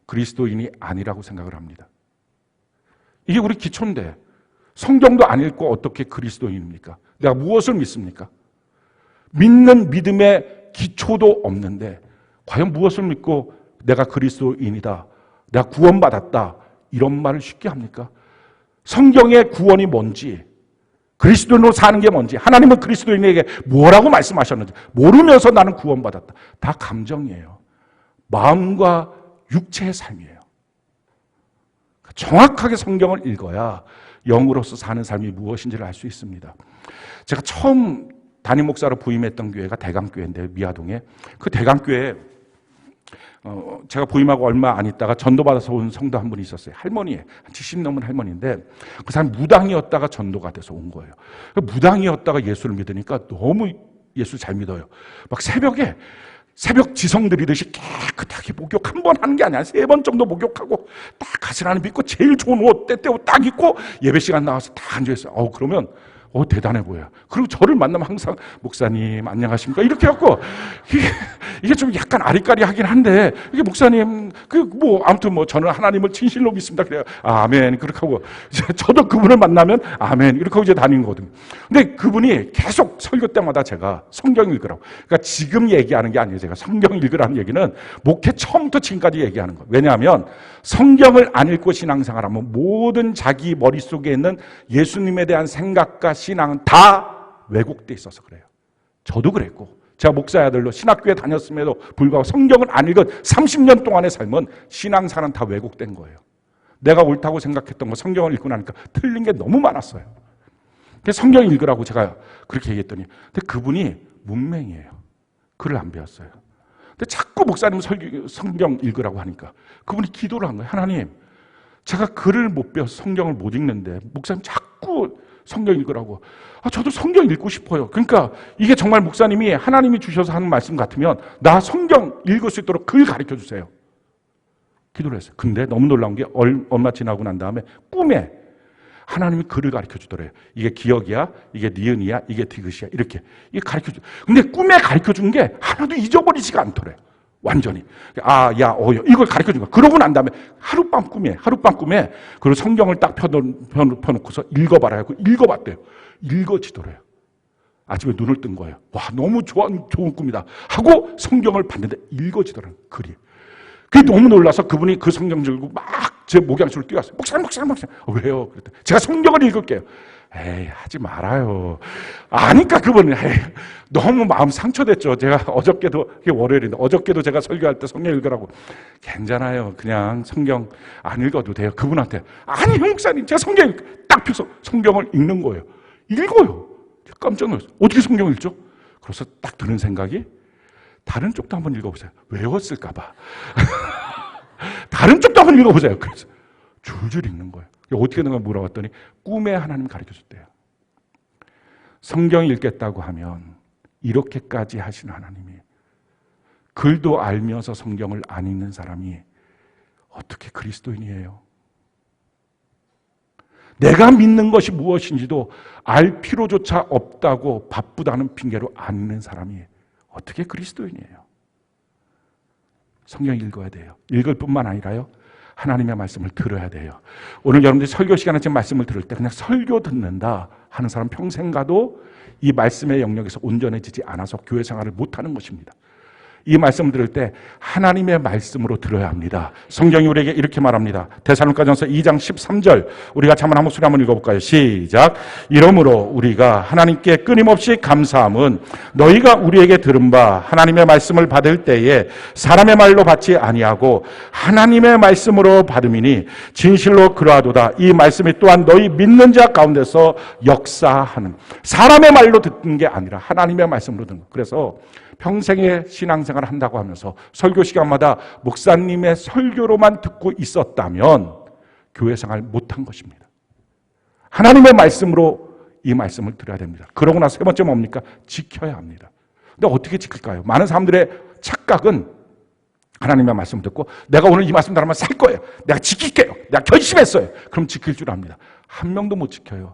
[SPEAKER 1] 그리스도인이 아니라고 생각을 합니다. 이게 우리 기초인데 성경도 안 읽고 어떻게 그리스도인입니까? 내가 무엇을 믿습니까? 믿는 믿음의 기초도 없는데 과연 무엇을 믿고 내가 그리스도인이다, 내가 구원받았다 이런 말을 쉽게 합니까? 성경의 구원이 뭔지, 그리스도인으로 사는 게 뭔지, 하나님은 그리스도인에게 뭐라고 말씀하셨는지 모르면서 나는 구원받았다. 다 감정이에요. 마음과 육체의 삶이에요. 정확하게 성경을 읽어야 영으로서 사는 삶이 무엇인지를 알 수 있습니다. 제가 처음 담임 목사로 부임했던 교회가 대강교회인데, 미아동에. 그 대강교회에 제가 부임하고 얼마 안 있다가 전도받아서 온 성도 한 분이 있었어요. 할머니예요. 한 70 넘은 할머니인데 그 사람 무당이었다가 전도가 돼서 온 거예요. 무당이었다가 예수를 믿으니까 너무 예수 잘 믿어요. 막 새벽 지성 드리듯이 깨끗하게 목욕 한 번 하는 게 아니라 3번 정도 목욕하고 딱 가시라는 믿고 제일 좋은 옷, 때때옷 딱 입고 예배 시간 나와서 딱 앉아있어요. 그러면 대단해 보여요. 그리고 저를 만나면 항상 목사님 안녕하십니까 이렇게 해갖고 이게 좀 약간 아리까리하긴 한데, 이게 목사님 아무튼 저는 하나님을 진실로 믿습니다. 그래요. 아멘. 그렇게 하고 저도 그분을 만나면 아멘 이렇게 하고 이제 다니는 거거든요. 근데 그분이 계속 설교 때마다 제가 성경 읽으라고. 그러니까 지금 얘기하는 게 아니에요. 제가 성경 읽으라는 얘기는 목회 처음부터 지금까지 얘기하는 거예요. 왜냐하면 성경을 안 읽고 신앙생활하면 모든 자기 머릿속에 있는 예수님에 대한 생각과 신앙은 다 왜곡돼 있어서 그래요. 저도 그랬고, 제가 목사의 아들로 신학교에 다녔음에도 불구하고 성경을 안 읽은 30년 동안의 삶은 신앙사는 다 왜곡된 거예요. 내가 옳다고 생각했던 거 성경을 읽고 나니까 틀린 게 너무 많았어요. 그래서 성경 읽으라고 제가 그렇게 얘기했더니, 근데 그분이 문맹이에요. 글을 안 배웠어요. 근데 자꾸 목사님 성경 읽으라고 하니까 그분이 기도를 한 거예요. 하나님, 제가 글을 못 배워서 성경을 못 읽는데 목사님 자꾸 성경 읽으라고. 저도 성경 읽고 싶어요. 그러니까 이게 정말 목사님이 하나님이 주셔서 하는 말씀 같으면 나 성경 읽을 수 있도록 글 가르쳐 주세요. 기도를 했어요. 근데 너무 놀라운 게 얼마 지나고 난 다음에 꿈에 하나님이 글을 가르쳐 주더래요. 이게 기억이야, 이게 니은이야, 이게 디귿이야, 이렇게 이게 가르쳐 주. 근데 꿈에 가르쳐 준 게 하나도 잊어버리지가 않더래요. 완전히. 이걸 가르쳐 준 거야. 그러고 난 다음에 하룻밤 꿈에 그리고 성경을 딱 펴놓고서 읽어봐라 하고 읽어봤대요. 읽어지더래요. 아침에 눈을 뜬 거예요. 와, 너무 좋은 꿈이다 하고 성경을 봤는데 읽어지더라고요. 글이. 그게 너무 놀라서 그분이 그 성경 들고 막 제 목양실로 뛰어왔어요. 목사님. 왜요? 그랬더니 제가 성경을 읽을게요. 에이, 하지 말아요. 아니까 그분은 너무 마음 상처됐죠. 제가 어저께도, 월요일인데 어저께도 제가 설교할 때 성경 읽으라고. 괜찮아요. 그냥 성경 안 읽어도 돼요. 그분한테 아니 목사님 제가 성경 딱 펴서 성경을 읽는 거예요. 읽어요. 깜짝 놀랐어요. 어떻게 성경을 읽죠? 그래서 딱 드는 생각이 다른 쪽도 한번 읽어보세요. 외웠을까 봐. 다른 쪽도 한번 읽어보세요. 그래서 줄줄 읽는 거예요. 어떻게 된가 물어봤더니 꿈에 하나님 가르쳐줬대요. 성경 읽겠다고 하면 이렇게까지 하신 하나님이 글도 알면서 성경을 안 읽는 사람이 어떻게 그리스도인이에요? 내가 믿는 것이 무엇인지도 알 필요조차 없다고 바쁘다는 핑계로 안 읽는 사람이 어떻게 그리스도인이에요? 성경 읽어야 돼요. 읽을 뿐만 아니라요, 하나님의 말씀을 들어야 돼요. 오늘 여러분들이 설교 시간에 지금 말씀을 들을 때 그냥 설교 듣는다 하는 사람 평생 가도 이 말씀의 영역에서 온전해지지 않아서 교회 생활을 못하는 것입니다. 이 말씀을 들을 때 하나님의 말씀으로 들어야 합니다. 성경이 우리에게 이렇게 말합니다. 데살로니가전서 2장 13절 우리가 한번 한 목소리 한번 읽어볼까요? 시작. 이러므로 우리가 하나님께 끊임없이 감사함은 너희가 우리에게 들은 바 하나님의 말씀을 받을 때에 사람의 말로 받지 아니하고 하나님의 말씀으로 받음이니 진실로 그러하도다. 이 말씀이 또한 너희 믿는 자 가운데서 역사하는, 사람의 말로 듣는 게 아니라 하나님의 말씀으로 듣는 거. 그래서 평생의 신앙생활을 한다고 하면서 설교 시간마다 목사님의 설교로만 듣고 있었다면 교회 생활 못한 것입니다. 하나님의 말씀으로 이 말씀을 들어야 됩니다. 그러고 나서 세 번째 뭡니까? 지켜야 합니다. 근데 어떻게 지킬까요? 많은 사람들의 착각은 하나님의 말씀을 듣고 내가 오늘 이 말씀 따르면 살 거예요. 내가 지킬게요. 내가 결심했어요. 그럼 지킬 줄 압니다. 한 명도 못 지켜요.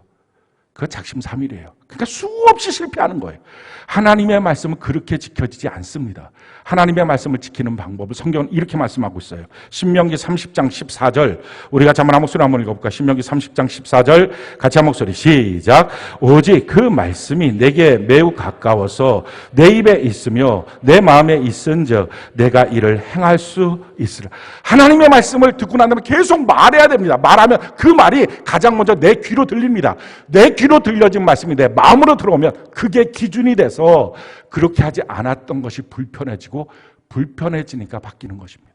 [SPEAKER 1] 그거 작심삼일이에요. 그러니까 수없이 실패하는 거예요. 하나님의 말씀은 그렇게 지켜지지 않습니다. 하나님의 말씀을 지키는 방법을 성경은 이렇게 말씀하고 있어요. 신명기 30장 14절 우리가 한번 한 목소리 한번 읽어볼까? 신명기 30장 14절 같이 한 목소리 시작. 오직 그 말씀이 내게 매우 가까워서 내 입에 있으며 내 마음에 있은즉 내가 이를 행할 수 있으라. 하나님의 말씀을 듣고 난 다음에 계속 말해야 됩니다. 말하면 그 말이 가장 먼저 내 귀로 들립니다. 내 귀로 들려진 말씀이 내 마음으로 들어오면 그게 기준이 돼서 그렇게 하지 않았던 것이 불편해지고 불편해지니까 바뀌는 것입니다.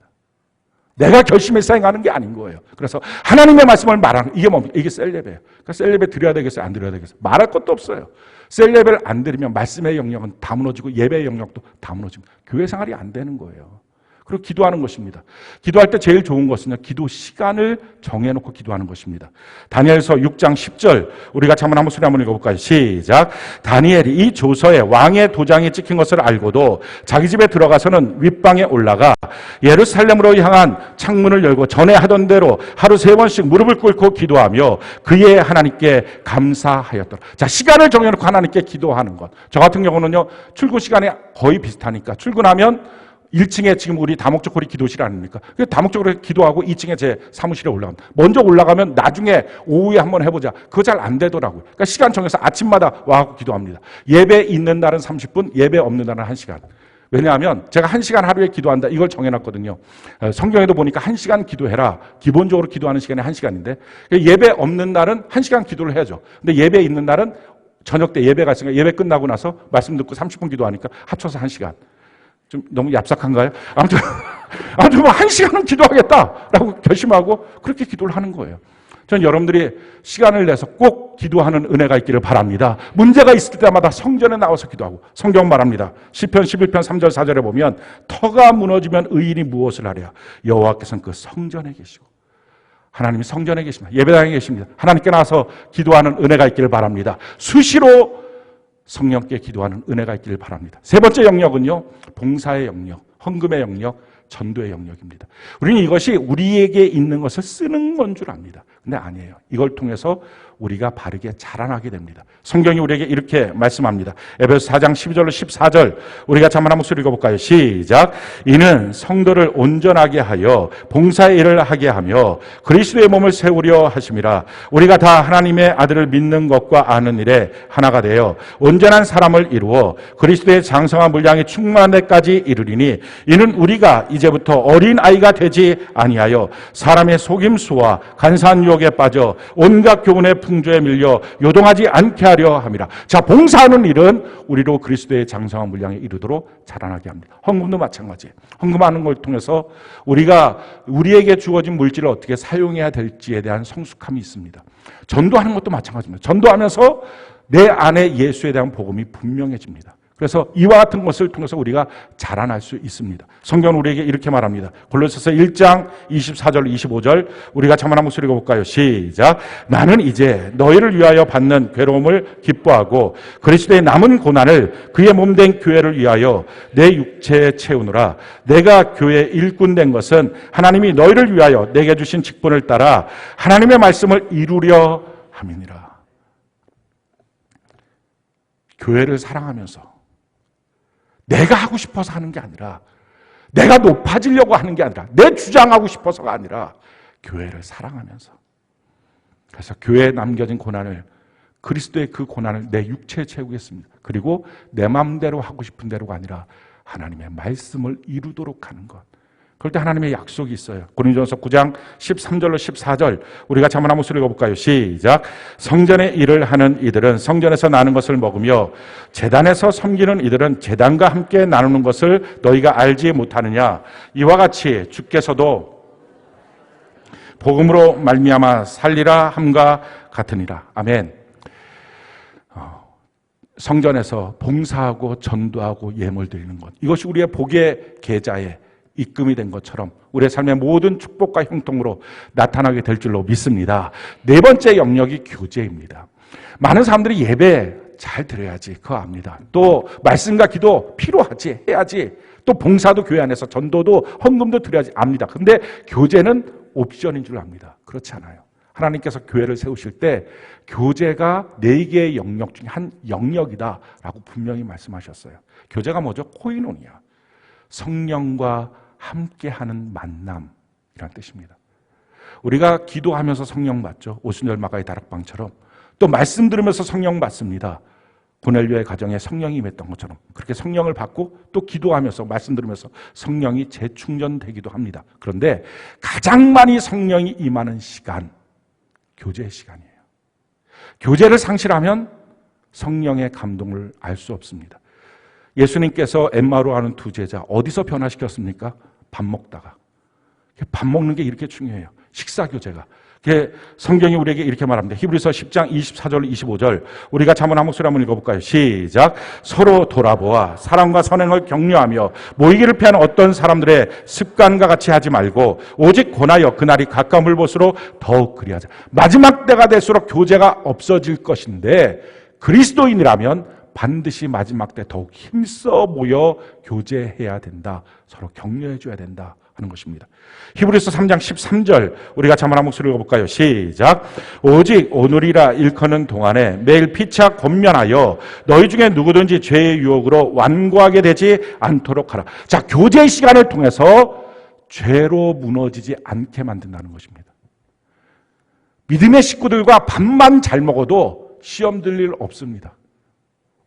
[SPEAKER 1] 내가 결심해서 행하는 게 아닌 거예요. 그래서 하나님의 말씀을 말하는 이게 뭡니까? 이게 셀레베예요. 그러니까 셀레베 드려야 되겠어요? 안 드려야 되겠어요? 말할 것도 없어요. 셀레베를 안 드리면 말씀의 영역은 다 무너지고 예배의 영역도 다 무너집니다. 교회 생활이 안 되는 거예요. 그리고 기도하는 것입니다. 기도할 때 제일 좋은 것은요, 기도 시간을 정해놓고 기도하는 것입니다. 다니엘서 6장 10절 우리가 한번 목소리 한번 읽어볼까요? 시작. 다니엘이 이 조서에 왕의 도장이 찍힌 것을 알고도 자기 집에 들어가서는 윗방에 올라가 예루살렘으로 향한 창문을 열고 전에 하던 대로 하루 3번씩 무릎을 꿇고 기도하며 그의 하나님께 감사하였더라. 자, 시간을 정해놓고 하나님께 기도하는 것. 저 같은 경우는요, 출근 시간이 거의 비슷하니까 출근하면 1층에 지금 우리 다목적거리 기도실 아닙니까? 다목적으로 기도하고 2층에 제 사무실에 올라갑니다. 먼저 올라가면 나중에 오후에 한번 해보자. 그거 잘 안 되더라고요. 그러니까 시간 정해서 아침마다 와서 기도합니다. 예배 있는 날은 30분, 예배 없는 날은 1시간. 왜냐하면 제가 1시간 하루에 기도한다 이걸 정해놨거든요. 성경에도 보니까 1시간 기도해라. 기본적으로 기도하는 시간이 1시간인데 예배 없는 날은 1시간 기도를 해야죠. 근데 예배 있는 날은 저녁 때 예배가 있으니까 예배 끝나고 나서 말씀 듣고 30분 기도하니까 합쳐서 1시간. 좀 너무 얍삭한가요? 아무튼 뭐 1시간은 기도하겠다라고 결심하고 그렇게 기도를 하는 거예요. 전 여러분들이 시간을 내서 꼭 기도하는 은혜가 있기를 바랍니다. 문제가 있을 때마다 성전에 나와서 기도하고 성경 말합니다. 시편 11편 3절 4절에 보면 터가 무너지면 의인이 무엇을 하랴? 여호와께서는 그 성전에 계시고 하나님이 성전에 계십니다. 예배당에 계십니다. 하나님께 나와서 기도하는 은혜가 있기를 바랍니다. 수시로 성령께 기도하는 은혜가 있기를 바랍니다. 세 번째 영역은요, 봉사의 영역, 헌금의 영역, 전도의 영역입니다. 우리는 이것이 우리에게 있는 것을 쓰는 건 줄 압니다. 근데 아니에요. 이걸 통해서 우리가 바르게 자라나게 됩니다. 성경이 우리에게 이렇게 말씀합니다. 에베소 4장 12절로 14절 우리가 한번 목소리 읽어볼까요? 시작. 이는 성도를 온전하게 하여 봉사의 일을 하게 하며 그리스도의 몸을 세우려 하심이라. 우리가 다 하나님의 아들을 믿는 것과 아는 일에 하나가 되어 온전한 사람을 이루어 그리스도의 장성한 분량이 충만한 데까지 이르리니 이는 우리가 이제부터 어린아이가 되지 아니하여 사람의 속임수와 간사한 유혹에 빠져 온갖 교훈의 풍조에 밀려 요동하지 않게 하려 함이라. 자, 봉사하는 일은 우리로 그리스도의 장성한 분량에 이르도록 자라나게 합니다. 헌금도 마찬가지예요. 헌금하는 걸 통해서 우리가 우리에게 주어진 물질을 어떻게 사용해야 될지에 대한 성숙함이 있습니다. 전도하는 것도 마찬가지입니다. 전도하면서 내 안에 예수에 대한 복음이 분명해집니다. 그래서 이와 같은 것을 통해서 우리가 자라날 수 있습니다. 성경은 우리에게 이렇게 말합니다. 골로새서 1장 24절 25절 우리가 한번 목소리 읽어볼까요? 시작. 나는 이제 너희를 위하여 받는 괴로움을 기뻐하고 그리스도의 남은 고난을 그의 몸된 교회를 위하여 내 육체에 채우느라. 내가 교회의 일꾼 된 것은 하나님이 너희를 위하여 내게 주신 직분을 따라 하나님의 말씀을 이루려 함이니라. 교회를 사랑하면서 내가 하고 싶어서 하는 게 아니라, 내가 높아지려고 하는 게 아니라, 내 주장하고 싶어서가 아니라 교회를 사랑하면서, 그래서 교회에 남겨진 고난을, 그리스도의 그 고난을 내 육체에 채우겠습니다. 그리고 내 마음대로 하고 싶은 대로가 아니라 하나님의 말씀을 이루도록 하는 것. 그럴 때 하나님의 약속이 있어요. 고린도전서 9장 13절로 14절 우리가 한번 목소리 읽어볼까요? 시작. 성전의 일을 하는 이들은 성전에서 나는 것을 먹으며 제단에서 섬기는 이들은 제단과 함께 나누는 것을 너희가 알지 못하느냐. 이와 같이 주께서도 복음으로 말미암아 살리라 함과 같으니라. 아멘. 성전에서 봉사하고 전도하고 예물 드리는 것, 이것이 우리의 복의 계좌에 입금이 된 것처럼 우리의 삶의 모든 축복과 형통으로 나타나게 될 줄로 믿습니다. 네 번째 영역이 교제입니다. 많은 사람들이 예배 잘 드려야지, 그거 압니다. 또 말씀과 기도 필요하지, 해야지. 또 봉사도 교회 안에서 전도도 헌금도 드려야지 압니다. 근데 교제는 옵션인 줄 압니다. 그렇지 않아요. 하나님께서 교회를 세우실 때 교제가 4개의 영역 중에 한 영역이다라고 분명히 말씀하셨어요. 교제가 뭐죠? 코이노니아. 성령과 함께하는 만남이라는 뜻입니다. 우리가 기도하면서 성령 받죠. 오순절 마가의 다락방처럼. 또 말씀 들으면서 성령 받습니다. 고넬료의 가정에 성령이 임했던 것처럼 그렇게 성령을 받고 또 기도하면서 말씀 들으면서 성령이 재충전되기도 합니다. 그런데 가장 많이 성령이 임하는 시간, 교제의 시간이에요. 교제를 상실하면 성령의 감동을 알 수 없습니다. 예수님께서 엠마오로 가는 두 제자 어디서 변화시켰습니까? 밥 먹다가. 밥 먹는 게 이렇게 중요해요. 식사 교제가. 성경이 우리에게 이렇게 말합니다. 히브리서 10장 24절 25절 우리가 한번 목소리 한번 읽어볼까요? 시작. 서로 돌아보아 사랑과 선행을 격려하며 모이기를 피하는 어떤 사람들의 습관과 같이 하지 말고 오직 권하여 그날이 가까움을 볼수록 더욱 그리하자. 마지막 때가 될수록 교제가 없어질 것인데 그리스도인이라면 반드시 마지막 때 더욱 힘써 모여 교제해야 된다. 서로 격려해줘야 된다 하는 것입니다. 히브리서 3장 13절 우리가 한번 목소리 읽어볼까요? 시작. 오직 오늘이라 일컫는 동안에 매일 피차 권면하여 너희 중에 누구든지 죄의 유혹으로 완고하게 되지 않도록 하라. 자, 교제의 시간을 통해서 죄로 무너지지 않게 만든다는 것입니다. 믿음의 식구들과 밥만 잘 먹어도 시험 들 일 없습니다.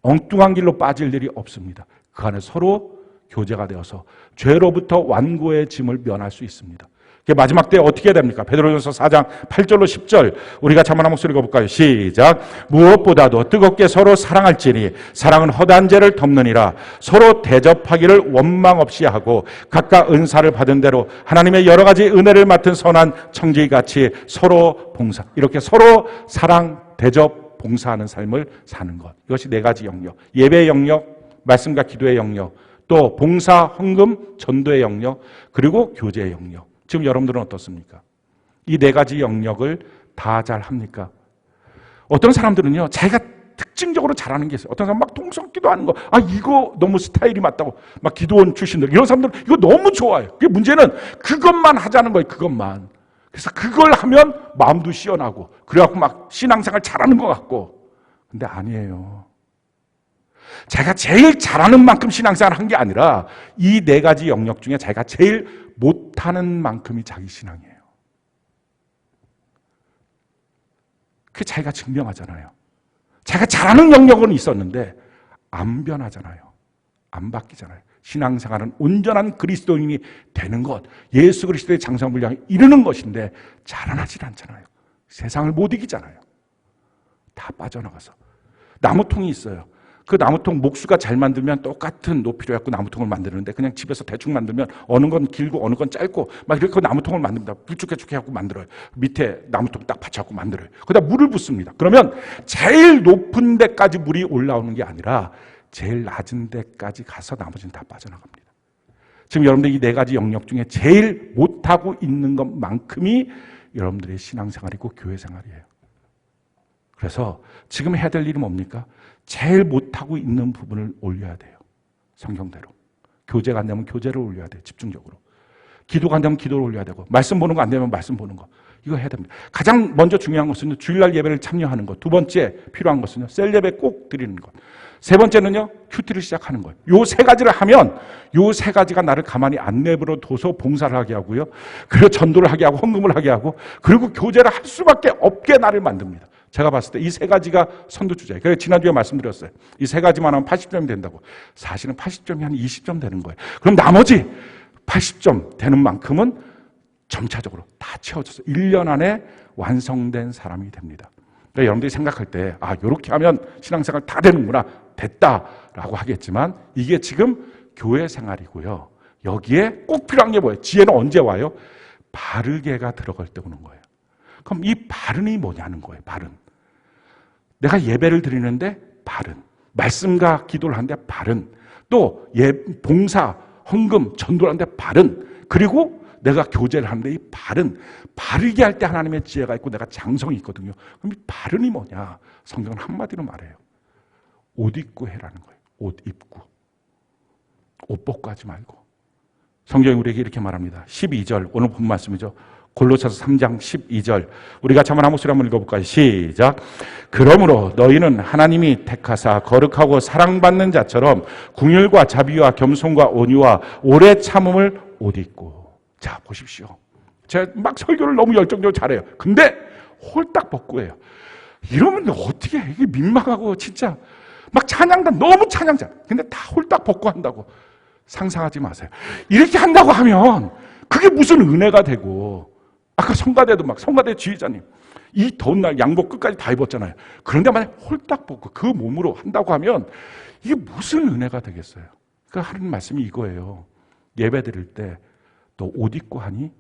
[SPEAKER 1] 엉뚱한 길로 빠질 일이 없습니다. 그 안에 서로 교제가 되어서 죄로부터 완고의 짐을 면할 수 있습니다. 마지막 때 어떻게 해야 됩니까? 베드로전서 4장 8절로 10절 우리가 한번 목소리 읽어볼까요? 시작. 무엇보다도 뜨겁게 서로 사랑할지니 사랑은 허다한 죄를 덮느니라. 서로 대접하기를 원망 없이 하고 각각 은사를 받은 대로 하나님의 여러 가지 은혜를 맡은 선한 청지기같이 서로 봉사, 이렇게 서로 사랑, 대접, 봉사하는 삶을 사는 것. 이것이 4가지 영역. 예배의 영역, 말씀과 기도의 영역, 또 봉사, 헌금, 전도의 영역, 그리고 교제의 영역. 지금 여러분들은 어떻습니까? 이 4가지 영역을 다 잘 합니까? 어떤 사람들은요, 자기가 특징적으로 잘하는 게 있어요. 어떤 사람은 막 통성기도 하는 거, 이거 너무 스타일이 맞다고, 막 기도원 출신들, 이런 사람들은 이거 너무 좋아요. 문제는 그것만 하자는 거예요, 그것만.
[SPEAKER 2] 그래서 그걸 하면 마음도 시원하고 그래갖고 막 신앙생활 잘하는 것 같고. 근데 아니에요. 자기가 제일 잘하는 만큼 신앙생활을 한 게 아니라 이 네 가지 영역 중에 자기가 제일 못하는 만큼이 자기 신앙이에요. 그게 자기가 증명하잖아요. 자기가 잘하는 영역은 있었는데 안 변하잖아요. 안 바뀌잖아요. 신앙생활은 온전한 그리스도인이 되는 것, 예수 그리스도의 장성을 향해 이르는 것인데 자라나질 않잖아요. 세상을 못 이기잖아요. 다 빠져나가서. 나무통이 있어요. 그 나무통 목수가 잘 만들면 똑같은 높이로 해갖고 나무통을 만드는데 그냥 집에서 대충 만들면 어느 건 길고 어느 건 짧고 막 이렇게 나무통을 만듭니다. 길쭉길쭉 해갖고 만들어요. 밑에 나무통 딱 받쳐갖고 만들어요. 거기다 물을 붓습니다. 그러면 제일 높은 데까지 물이 올라오는 게 아니라 제일 낮은 데까지 가서 나머지는 다 빠져나갑니다. 지금 여러분들 이 네 가지 영역 중에 제일 못하고 있는 것만큼이 여러분들의 신앙생활이고 교회생활이에요. 그래서 지금 해야 될 일이 뭡니까? 제일 못하고 있는 부분을 올려야 돼요. 성경대로. 교제가 안 되면 교제를 올려야 돼요. 집중적으로. 기도가 안 되면 기도를 올려야 되고 말씀 보는 거 안 되면 말씀 보는 거. 이거 해야 됩니다. 가장 먼저 중요한 것은 주일날 예배를 참여하는 것. 두 번째 필요한 것은요. 셀 예배 꼭 드리는 것. 세 번째는요. 큐티를 시작하는 거예요. 요 세 가지를 하면 요 세 가지가 나를 가만히 안 내버려 둬서 봉사를 하게 하고요. 그리고 전도를 하게 하고 헌금을 하게 하고 그리고 교제를 할 수밖에 없게 나를 만듭니다. 제가 봤을 때 이 세 가지가 선두주자예요. 그래서 지난주에 말씀드렸어요. 이 세 가지만 하면 80점이 된다고. 사실은 80점이 한 20점 되는 거예요. 그럼 나머지 80점 되는 만큼은 점차적으로 다 채워져서 1년 안에 완성된 사람이 됩니다. 그러니까 여러분들이 생각할 때 이렇게 하면 신앙생활 다 되는구나. 됐다라고 하겠지만 이게 지금 교회 생활이고요. 여기에 꼭 필요한 게 뭐예요? 지혜는 언제 와요? 바르게가 들어갈 때 오는 거예요. 그럼 이 바른이 뭐냐는 거예요. 바른. 내가 예배를 드리는데 바른. 말씀과 기도를 하는데 바른. 또 봉사, 헌금, 전도를 하는데 바른. 그리고 내가 교제를 하는데 이 바른. 바르게 할 때 하나님의 지혜가 있고 내가 장성이 있거든요. 그럼 이 바른이 뭐냐? 성경은 한마디로 말해요. 옷 입고 해라는 거예요. 옷 입고. 옷 벗고 하지 말고. 성경이 우리에게 이렇게 말합니다. 12절 오늘 본 말씀이죠. 골로새서 3장 12절 우리가 한번 한 목소리 한번 읽어볼까요? 시작. 그러므로 너희는 하나님이 택하사 거룩하고 사랑받는 자처럼 긍휼과 자비와 겸손과 온유와 오래 참음을 옷 입고. 자 보십시오. 제가 막 설교를 너무 열정적으로 잘해요. 근데 홀딱 벗고 해요. 이러면 어떻게 해? 이게 민망하고 진짜 막 찬양단 너무 찬양자. 근데 다 홀딱 벗고 한다고. 상상하지 마세요. 이렇게 한다고 하면 그게 무슨 은혜가 되고 아까 성가대도 막 성가대 지휘자님 이 더운 날 양복 끝까지 다 입었잖아요. 그런데 만약 홀딱 벗고 그 몸으로 한다고 하면 이게 무슨 은혜가 되겠어요. 그러니까 하는 말씀이 이거예요. 예배 드릴 때 너 옷 입고 하니?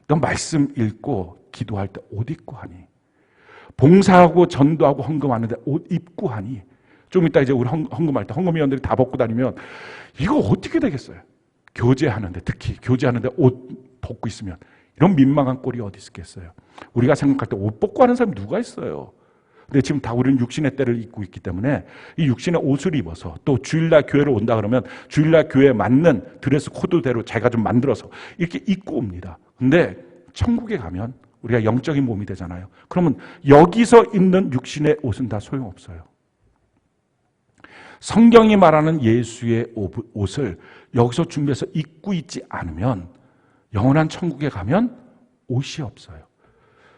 [SPEAKER 2] 너 말씀 읽고 기도할 때 옷 입고 하니? 봉사하고 전도하고 헌금하는데 옷 입고 하니? 좀 이따 이제 우리 헌금할 때 헌금위원들이 다 벗고 다니면 이거 어떻게 되겠어요? 교제하는데 특히 교제하는데 옷 벗고 있으면 이런 민망한 꼴이 어디 있겠어요? 우리가 생각할 때 옷 벗고 하는 사람이 누가 있어요? 근데 지금 다 우리는 육신의 때를 입고 있기 때문에 이 육신의 옷을 입어서 또 주일날 교회로 온다 그러면 주일날 교회에 맞는 드레스 코드대로 자기가 좀 만들어서 이렇게 입고 옵니다. 근데 천국에 가면 우리가 영적인 몸이 되잖아요. 그러면 여기서 입는 육신의 옷은 다 소용없어요. 성경이 말하는 예수의 옷을 여기서 준비해서 입고 있지 않으면 영원한 천국에 가면 옷이 없어요.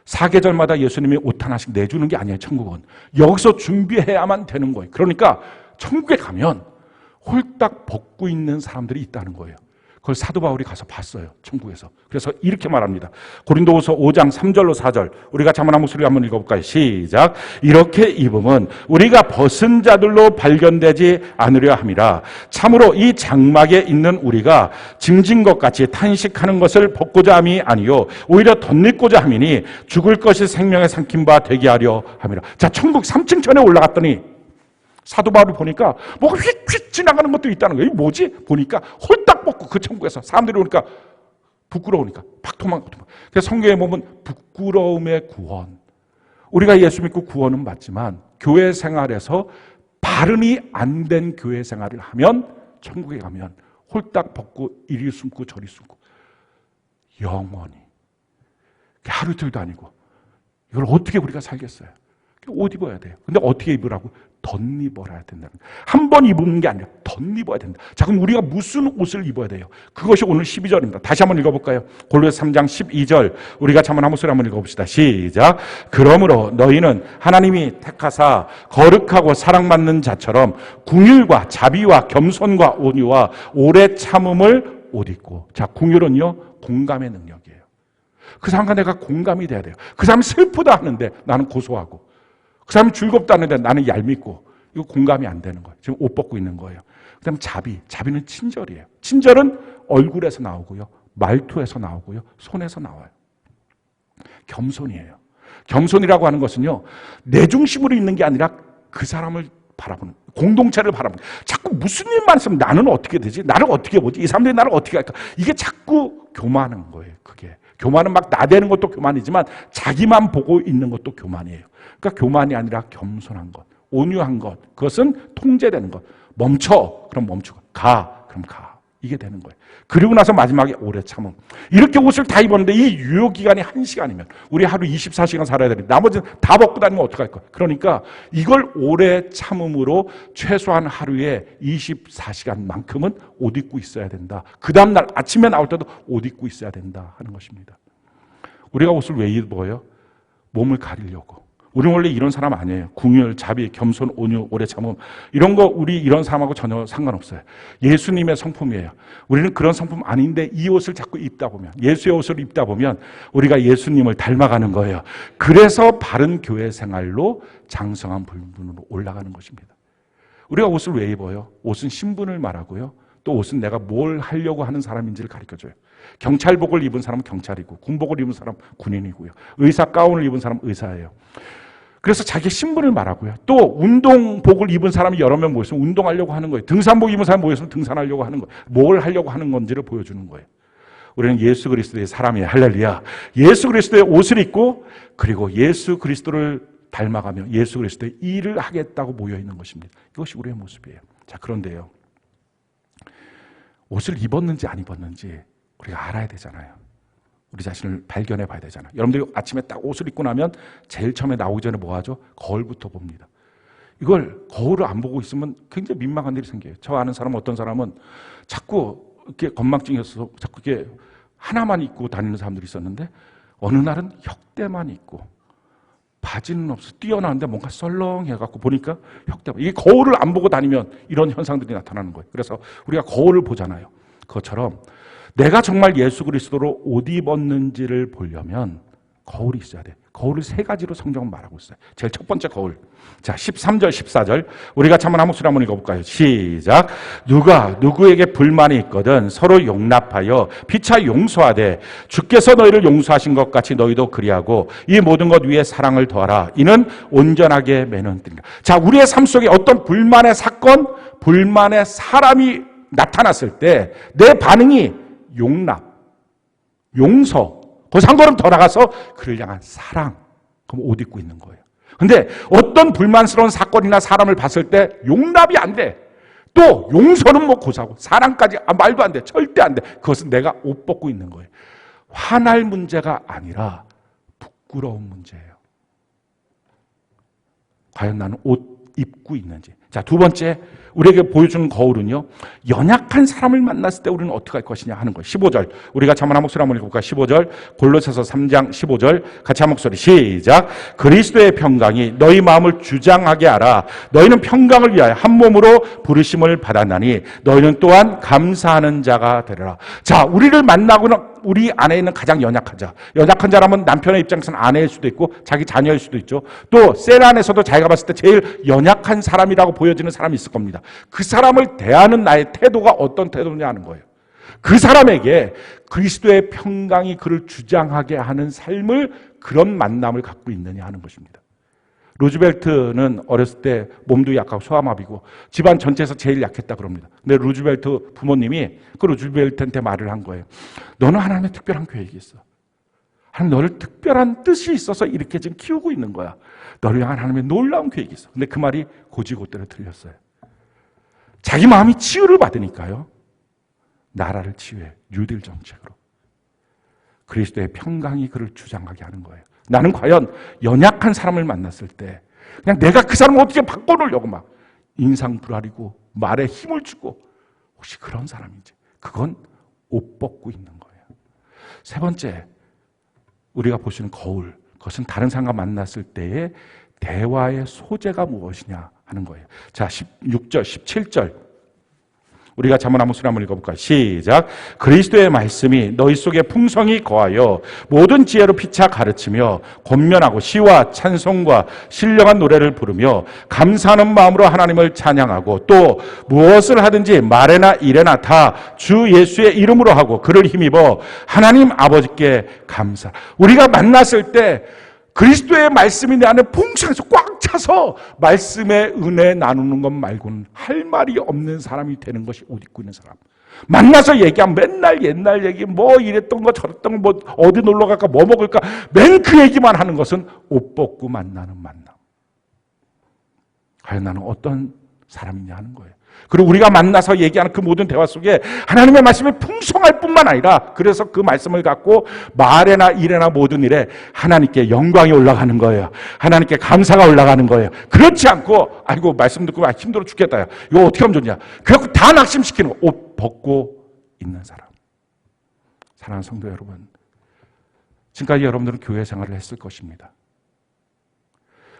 [SPEAKER 2] 사계절마다 예수님이 옷 하나씩 내주는 게 아니에요. 천국은. 여기서 준비해야만 되는 거예요. 그러니까 천국에 가면 홀딱 벗고 있는 사람들이 있다는 거예요. 그걸 사도 바울이 가서 봤어요. 천국에서. 그래서 이렇게 말합니다. 고린도후서 5장 3절로 4절 우리가 자만 목소리 한번 읽어볼까요? 시작. 이렇게 입음은 우리가 벗은 자들로 발견되지 않으려 함이라. 참으로 이 장막에 있는 우리가 짐진 것 같이 탄식하는 것을 벗고자 함이 아니요 오히려 덧입고자 함이니 죽을 것이 생명에 삼킨 바 되게 하려 함이라. 자, 천국 3층 천에 올라갔더니 사도 바울을 보니까 뭐가 휙휙 지나가는 것도 있다는 거예요. 이게 뭐지? 보니까 홀딱 벗고 그 천국에서 사람들이 오니까 부끄러우니까 팍 도망가고. 그래서 성경에 보면 부끄러움의 구원. 우리가 예수 믿고 구원은 받지만 교회 생활에서 바른이 안 된 교회 생활을 하면 천국에 가면 홀딱 벗고 이리 숨고 저리 숨고 영원히 하루 이틀도 아니고. 이걸 어떻게 우리가 살겠어요? 옷 입어야 돼요. 근데 어떻게 입으라고? 덧입어야 된다는 거예요. 한 번 입는 게 아니라 덧입어야 된다. 자, 그럼 우리가 무슨 옷을 입어야 돼요? 그것이 오늘 12절입니다. 다시 한번 읽어볼까요? 골로새 3장 12절. 우리가 한번 한 목소리 한번 읽어봅시다. 시작. 그러므로 너희는 하나님이 택하사 거룩하고 사랑받는 자처럼 궁율과 자비와 겸손과 온유와 오래 참음을 옷 입고. 자, 궁율은요, 공감의 능력이에요. 그 사람과 내가 공감이 돼야 돼요. 그 사람이 슬프다 하는데 나는 고소하고, 그 사람이 즐겁다 하는데 나는 얄밉고, 이거 공감이 안 되는 거예요. 지금 옷 벗고 있는 거예요. 그 다음에 자비. 자비는 친절이에요. 친절은 얼굴에서 나오고요, 말투에서 나오고요, 손에서 나와요. 겸손이에요. 겸손이라고 하는 것은요, 내 중심으로 있는 게 아니라 그 사람을 바라보는, 공동체를 바라보는. 자꾸 무슨 일만 있으면 나는 어떻게 되지? 나를 어떻게 보지? 이 사람들이 나를 어떻게 할까? 이게 자꾸 교만한 거예요. 그게. 교만은 막 나대는 것도 교만이지만 자기만 보고 있는 것도 교만이에요. 그러니까 교만이 아니라 겸손한 것, 온유한 것, 그것은 통제되는 것. 멈춰, 그럼 멈추고. 가, 그럼 가. 이게 되는 거예요. 그리고 나서 마지막에 오래 참음. 이렇게 옷을 다 입었는데 이 유효기간이 1시간이면 우리 하루 24시간 살아야 되는데 나머지는 다 벗고 다니면 어떡할 거야. 그러니까 이걸 오래 참음으로 최소한 하루에 24시간만큼은 옷 입고 있어야 된다. 그 다음날 아침에 나올 때도 옷 입고 있어야 된다 하는 것입니다. 우리가 옷을 왜 입어요? 몸을 가리려고. 우리는 원래 이런 사람 아니에요. 궁율, 자비, 겸손, 온유, 오래 참음. 이런 거 우리 이런 사람하고 전혀 상관없어요. 예수님의 성품이에요. 우리는 그런 성품 아닌데 이 옷을 자꾸 입다 보면, 예수의 옷을 입다 보면 우리가 예수님을 닮아가는 거예요. 그래서 바른 교회 생활로 장성한 불문으로 올라가는 것입니다. 우리가 옷을 왜 입어요? 옷은 신분을 말하고요. 또 옷은 내가 뭘 하려고 하는 사람인지를 가르쳐줘요. 경찰복을 입은 사람은 경찰이고, 군복을 입은 사람은 군인이고요. 의사 가운을 입은 사람은 의사예요. 그래서 자기 신분을 말하고요. 또 운동복을 입은 사람이 여러 명 모였으면 운동하려고 하는 거예요. 등산복 입은 사람이 모였으면 등산하려고 하는 거예요. 뭘 하려고 하는 건지를 보여주는 거예요. 우리는 예수 그리스도의 사람이에요. 할렐루야. 예수 그리스도의 옷을 입고, 그리고 예수 그리스도를 닮아가며 예수 그리스도의 일을 하겠다고 모여있는 것입니다. 이것이 우리의 모습이에요. 자, 그런데요, 옷을 입었는지 안 입었는지 우리가 알아야 되잖아요. 우리 자신을 발견해 봐야 되잖아요. 여러분들이 아침에 딱 옷을 입고 나면 제일 처음에 나오기 전에 뭐 하죠? 거울부터 봅니다. 이걸 거울을 안 보고 있으면 굉장히 민망한 일이 생겨요. 저 아는 사람, 어떤 사람은 자꾸 이렇게 건망증이 있어서 자꾸 이렇게 하나만 입고 다니는 사람들이 있었는데, 어느 날은 혁대만 입고 바지는 없어 뛰어나는데 뭔가 썰렁해갖고 보니까 혁대만. 이게 거울을 안 보고 다니면 이런 현상들이 나타나는 거예요. 그래서 우리가 거울을 보잖아요. 그것처럼 내가 정말 예수 그리스도로 옷 입었는지를 보려면 거울이 있어야 돼. 거울을 3가지로 성경은 말하고 있어요. 제일 첫 번째 거울. 자, 13절, 14절. 우리가 한번 한 목소리 한번 읽어볼까요? 시작. 누가 누구에게 불만이 있거든 서로 용납하여 피차 용서하되 주께서 너희를 용서하신 것 같이 너희도 그리하고 이 모든 것 위에 사랑을 더하라. 이는 온전하게 매는 뜻이다. 자, 우리의 삶 속에 어떤 불만의 사건, 불만의 사람이 나타났을 때 내 반응이 용납, 용서, 거기서 한 걸음 더 나가서 그를 향한 사랑. 그럼 옷 입고 있는 거예요. 근데 어떤 불만스러운 사건이나 사람을 봤을 때 용납이 안 돼. 또 용서는 뭐 고사고 사랑까지 말도 안 돼. 절대 안 돼. 그것은 내가 옷 벗고 있는 거예요. 화날 문제가 아니라 부끄러운 문제예요. 과연 나는 옷 입고 있는지. 자, 두 번째 우리에게 보여주는 거울은요, 연약한 사람을 만났을 때 우리는 어떻게 할 것이냐 하는 거예요. 15절. 우리가 한 목소리 한번 읽어볼까요? 15절. 골로새서 3장 15절. 같이 한 목소리 시작. 그리스도의 평강이 너희 마음을 주장하게 하라. 너희는 평강을 위하여 한 몸으로 부르심을 받았나니 너희는 또한 감사하는 자가 되리라. 자, 우리를 만나고는 우리 안에 있는 가장 연약한 자. 연약한 자라면 남편의 입장에서는 아내일 수도 있고 자기 자녀일 수도 있죠. 또 셀 안에서도 자기가 봤을 때 제일 연약한 사람이라고 보여지는 사람이 있을 겁니다. 그 사람을 대하는 나의 태도가 어떤 태도냐 하는 거예요. 그 사람에게 그리스도의 평강이 그를 주장하게 하는 삶을, 그런 만남을 갖고 있느냐 하는 것입니다. 루즈벨트는 어렸을 때 몸도 약하고 소아마비고 집안 전체에서 제일 약했다 그럽니다. 근데 루즈벨트 부모님이 그 루즈벨트한테 말을 한 거예요. 너는 하나님의 특별한 계획이 있어. 하나님 너를 특별한 뜻이 있어서 이렇게 지금 키우고 있는 거야. 너를 향한 하나님의 놀라운 계획이 있어. 근데 그 말이 고지고대로 들렸어요. 자기 마음이 치유를 받으니까요, 나라를 치유해. 뉴딜 정책으로. 그리스도의 평강이 그를 주장하게 하는 거예요. 나는 과연 연약한 사람을 만났을 때 그냥 내가 그 사람을 어떻게 바꿔놓으려고 막 인상 불알이고 말에 힘을 주고, 혹시 그런 사람인지, 그건 옷 벗고 있는 거예요. 세 번째, 우리가 볼 수 있는 거울, 그것은 다른 사람과 만났을 때의 대화의 소재가 무엇이냐 하는 거예요. 자, 16절, 17절 우리가 잠언 목소리 한번 읽어볼까요? 시작. 그리스도의 말씀이 너희 속에 풍성히 거하여 모든 지혜로 피차 가르치며 권면하고 시와 찬송과 신령한 노래를 부르며 감사하는 마음으로 하나님을 찬양하고 또 무엇을 하든지 말에나 일에나 다 주 예수의 이름으로 하고 그를 힘입어 하나님 아버지께 감사. 우리가 만났을 때 그리스도의 말씀이 내 안에 풍성해서 꽉 차서 말씀의 은혜 나누는 것 말고는 할 말이 없는 사람이 되는 것이 옷 입고 있는 사람. 만나서 얘기하면 맨날 옛날 얘기, 뭐 이랬던 거 저랬던 거, 뭐 어디 놀러 갈까, 뭐 먹을까, 맨 그 얘기만 하는 것은 옷 벗고 만나는 만남. 과연 나는 어떤 사람이냐 하는 거예요. 그리고 우리가 만나서 얘기하는 그 모든 대화 속에 하나님의 말씀이 풍성할 뿐만 아니라, 그래서 그 말씀을 갖고 말에나 일에나 모든 일에 하나님께 영광이 올라가는 거예요. 하나님께 감사가 올라가는 거예요. 그렇지 않고 아이고 말씀 듣고 힘들어 죽겠다, 야 이거 어떻게 하면 좋냐, 그래갖고 다 낙심시키는 거. 옷 벗고 있는 사람. 사랑하는 성도 여러분, 지금까지 여러분들은 교회 생활을 했을 것입니다.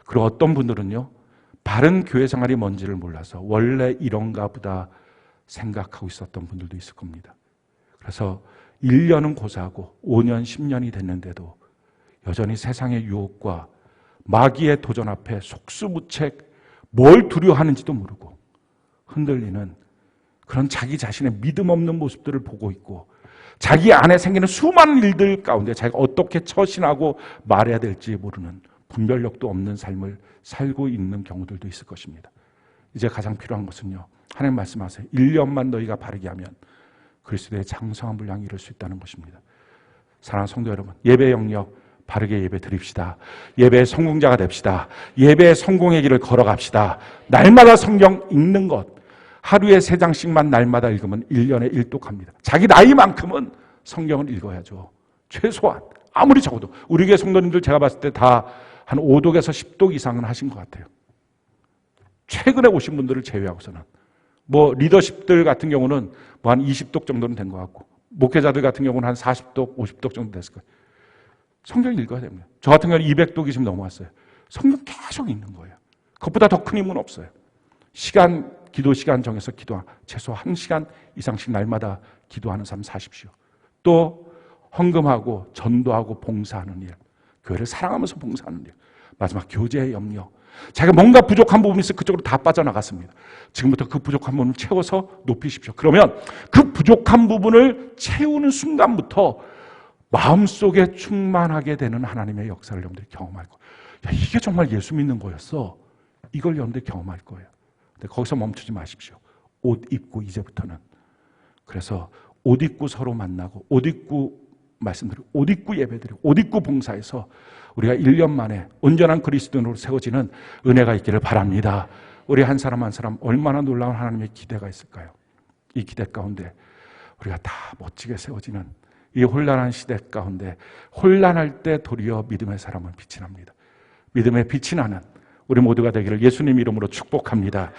[SPEAKER 2] 그리고 어떤 분들은요, 바른 교회 생활이 뭔지를 몰라서 원래 이런가 보다 생각하고 있었던 분들도 있을 겁니다. 그래서 1년은 고사하고 5년, 10년이 됐는데도 여전히 세상의 유혹과 마귀의 도전 앞에 속수무책 뭘 두려워하는지도 모르고 흔들리는 그런 자기 자신의 믿음 없는 모습들을 보고 있고, 자기 안에 생기는 수많은 일들 가운데 자기가 어떻게 처신하고 말해야 될지 모르는 분별력도 없는 삶을 살고 있는 경우들도 있을 것입니다. 이제 가장 필요한 것은요, 하나님 말씀하세요. 1년만 너희가 바르게 하면 그리스도의 장성한 분량이 이룰 수 있다는 것입니다. 사랑하는 성도 여러분, 예배 영역 바르게 예배 드립시다. 예배의 성공자가 됩시다. 예배의 성공의 길을 걸어갑시다. 날마다 성경 읽는 것, 하루에 3장씩만 날마다 읽으면 1년에 1독합니다. 자기 나이만큼은 성경을 읽어야죠. 최소한 아무리 적어도. 우리 교회 성도님들 제가 봤을 때 다 한 5독에서 10독 이상은 하신 것 같아요. 최근에 오신 분들을 제외하고서는. 뭐 리더십들 같은 경우는 뭐 한 20독 정도는 된 것 같고, 목회자들 같은 경우는 한 40독, 50독 정도 됐을 거예요. 성경 읽어야 됩니다. 저 같은 경우는 200독이 지금 넘어왔어요. 성경 계속 읽는 거예요. 그것보다 더 큰 힘은 없어요. 기도 시간 정해서 최소 1시간 이상씩 날마다 기도하는 삶 사십시오. 또 헌금하고 전도하고 봉사하는 일, 교회를 사랑하면서 봉사하는 일. 마지막 교제의 염려. 자기가 뭔가 부족한 부분이 있어 그쪽으로 다 빠져나갔습니다. 지금부터 그 부족한 부분을 채워서 높이십시오. 그러면 그 부족한 부분을 채우는 순간부터 마음속에 충만하게 되는 하나님의 역사를 여러분들이 경험할 거예요. 야, 이게 정말 예수 믿는 거였어. 이걸 여러분들이 경험할 거예요. 근데 거기서 멈추지 마십시오. 옷 입고 이제부터는. 그래서 옷 입고 서로 만나고, 옷 입고 말씀드리고, 옷 입고 예배드리고, 옷 입고 봉사해서 우리가 1년 만에 온전한 그리스도인으로 세워지는 은혜가 있기를 바랍니다. 우리 한 사람 한 사람 얼마나 놀라운 하나님의 기대가 있을까요? 이 기대 가운데 우리가 다 멋지게 세워지는 이 혼란한 시대 가운데, 혼란할 때 도리어 믿음의 사람은 빛이 납니다. 믿음의 빛이 나는 우리 모두가 되기를 예수님 이름으로 축복합니다.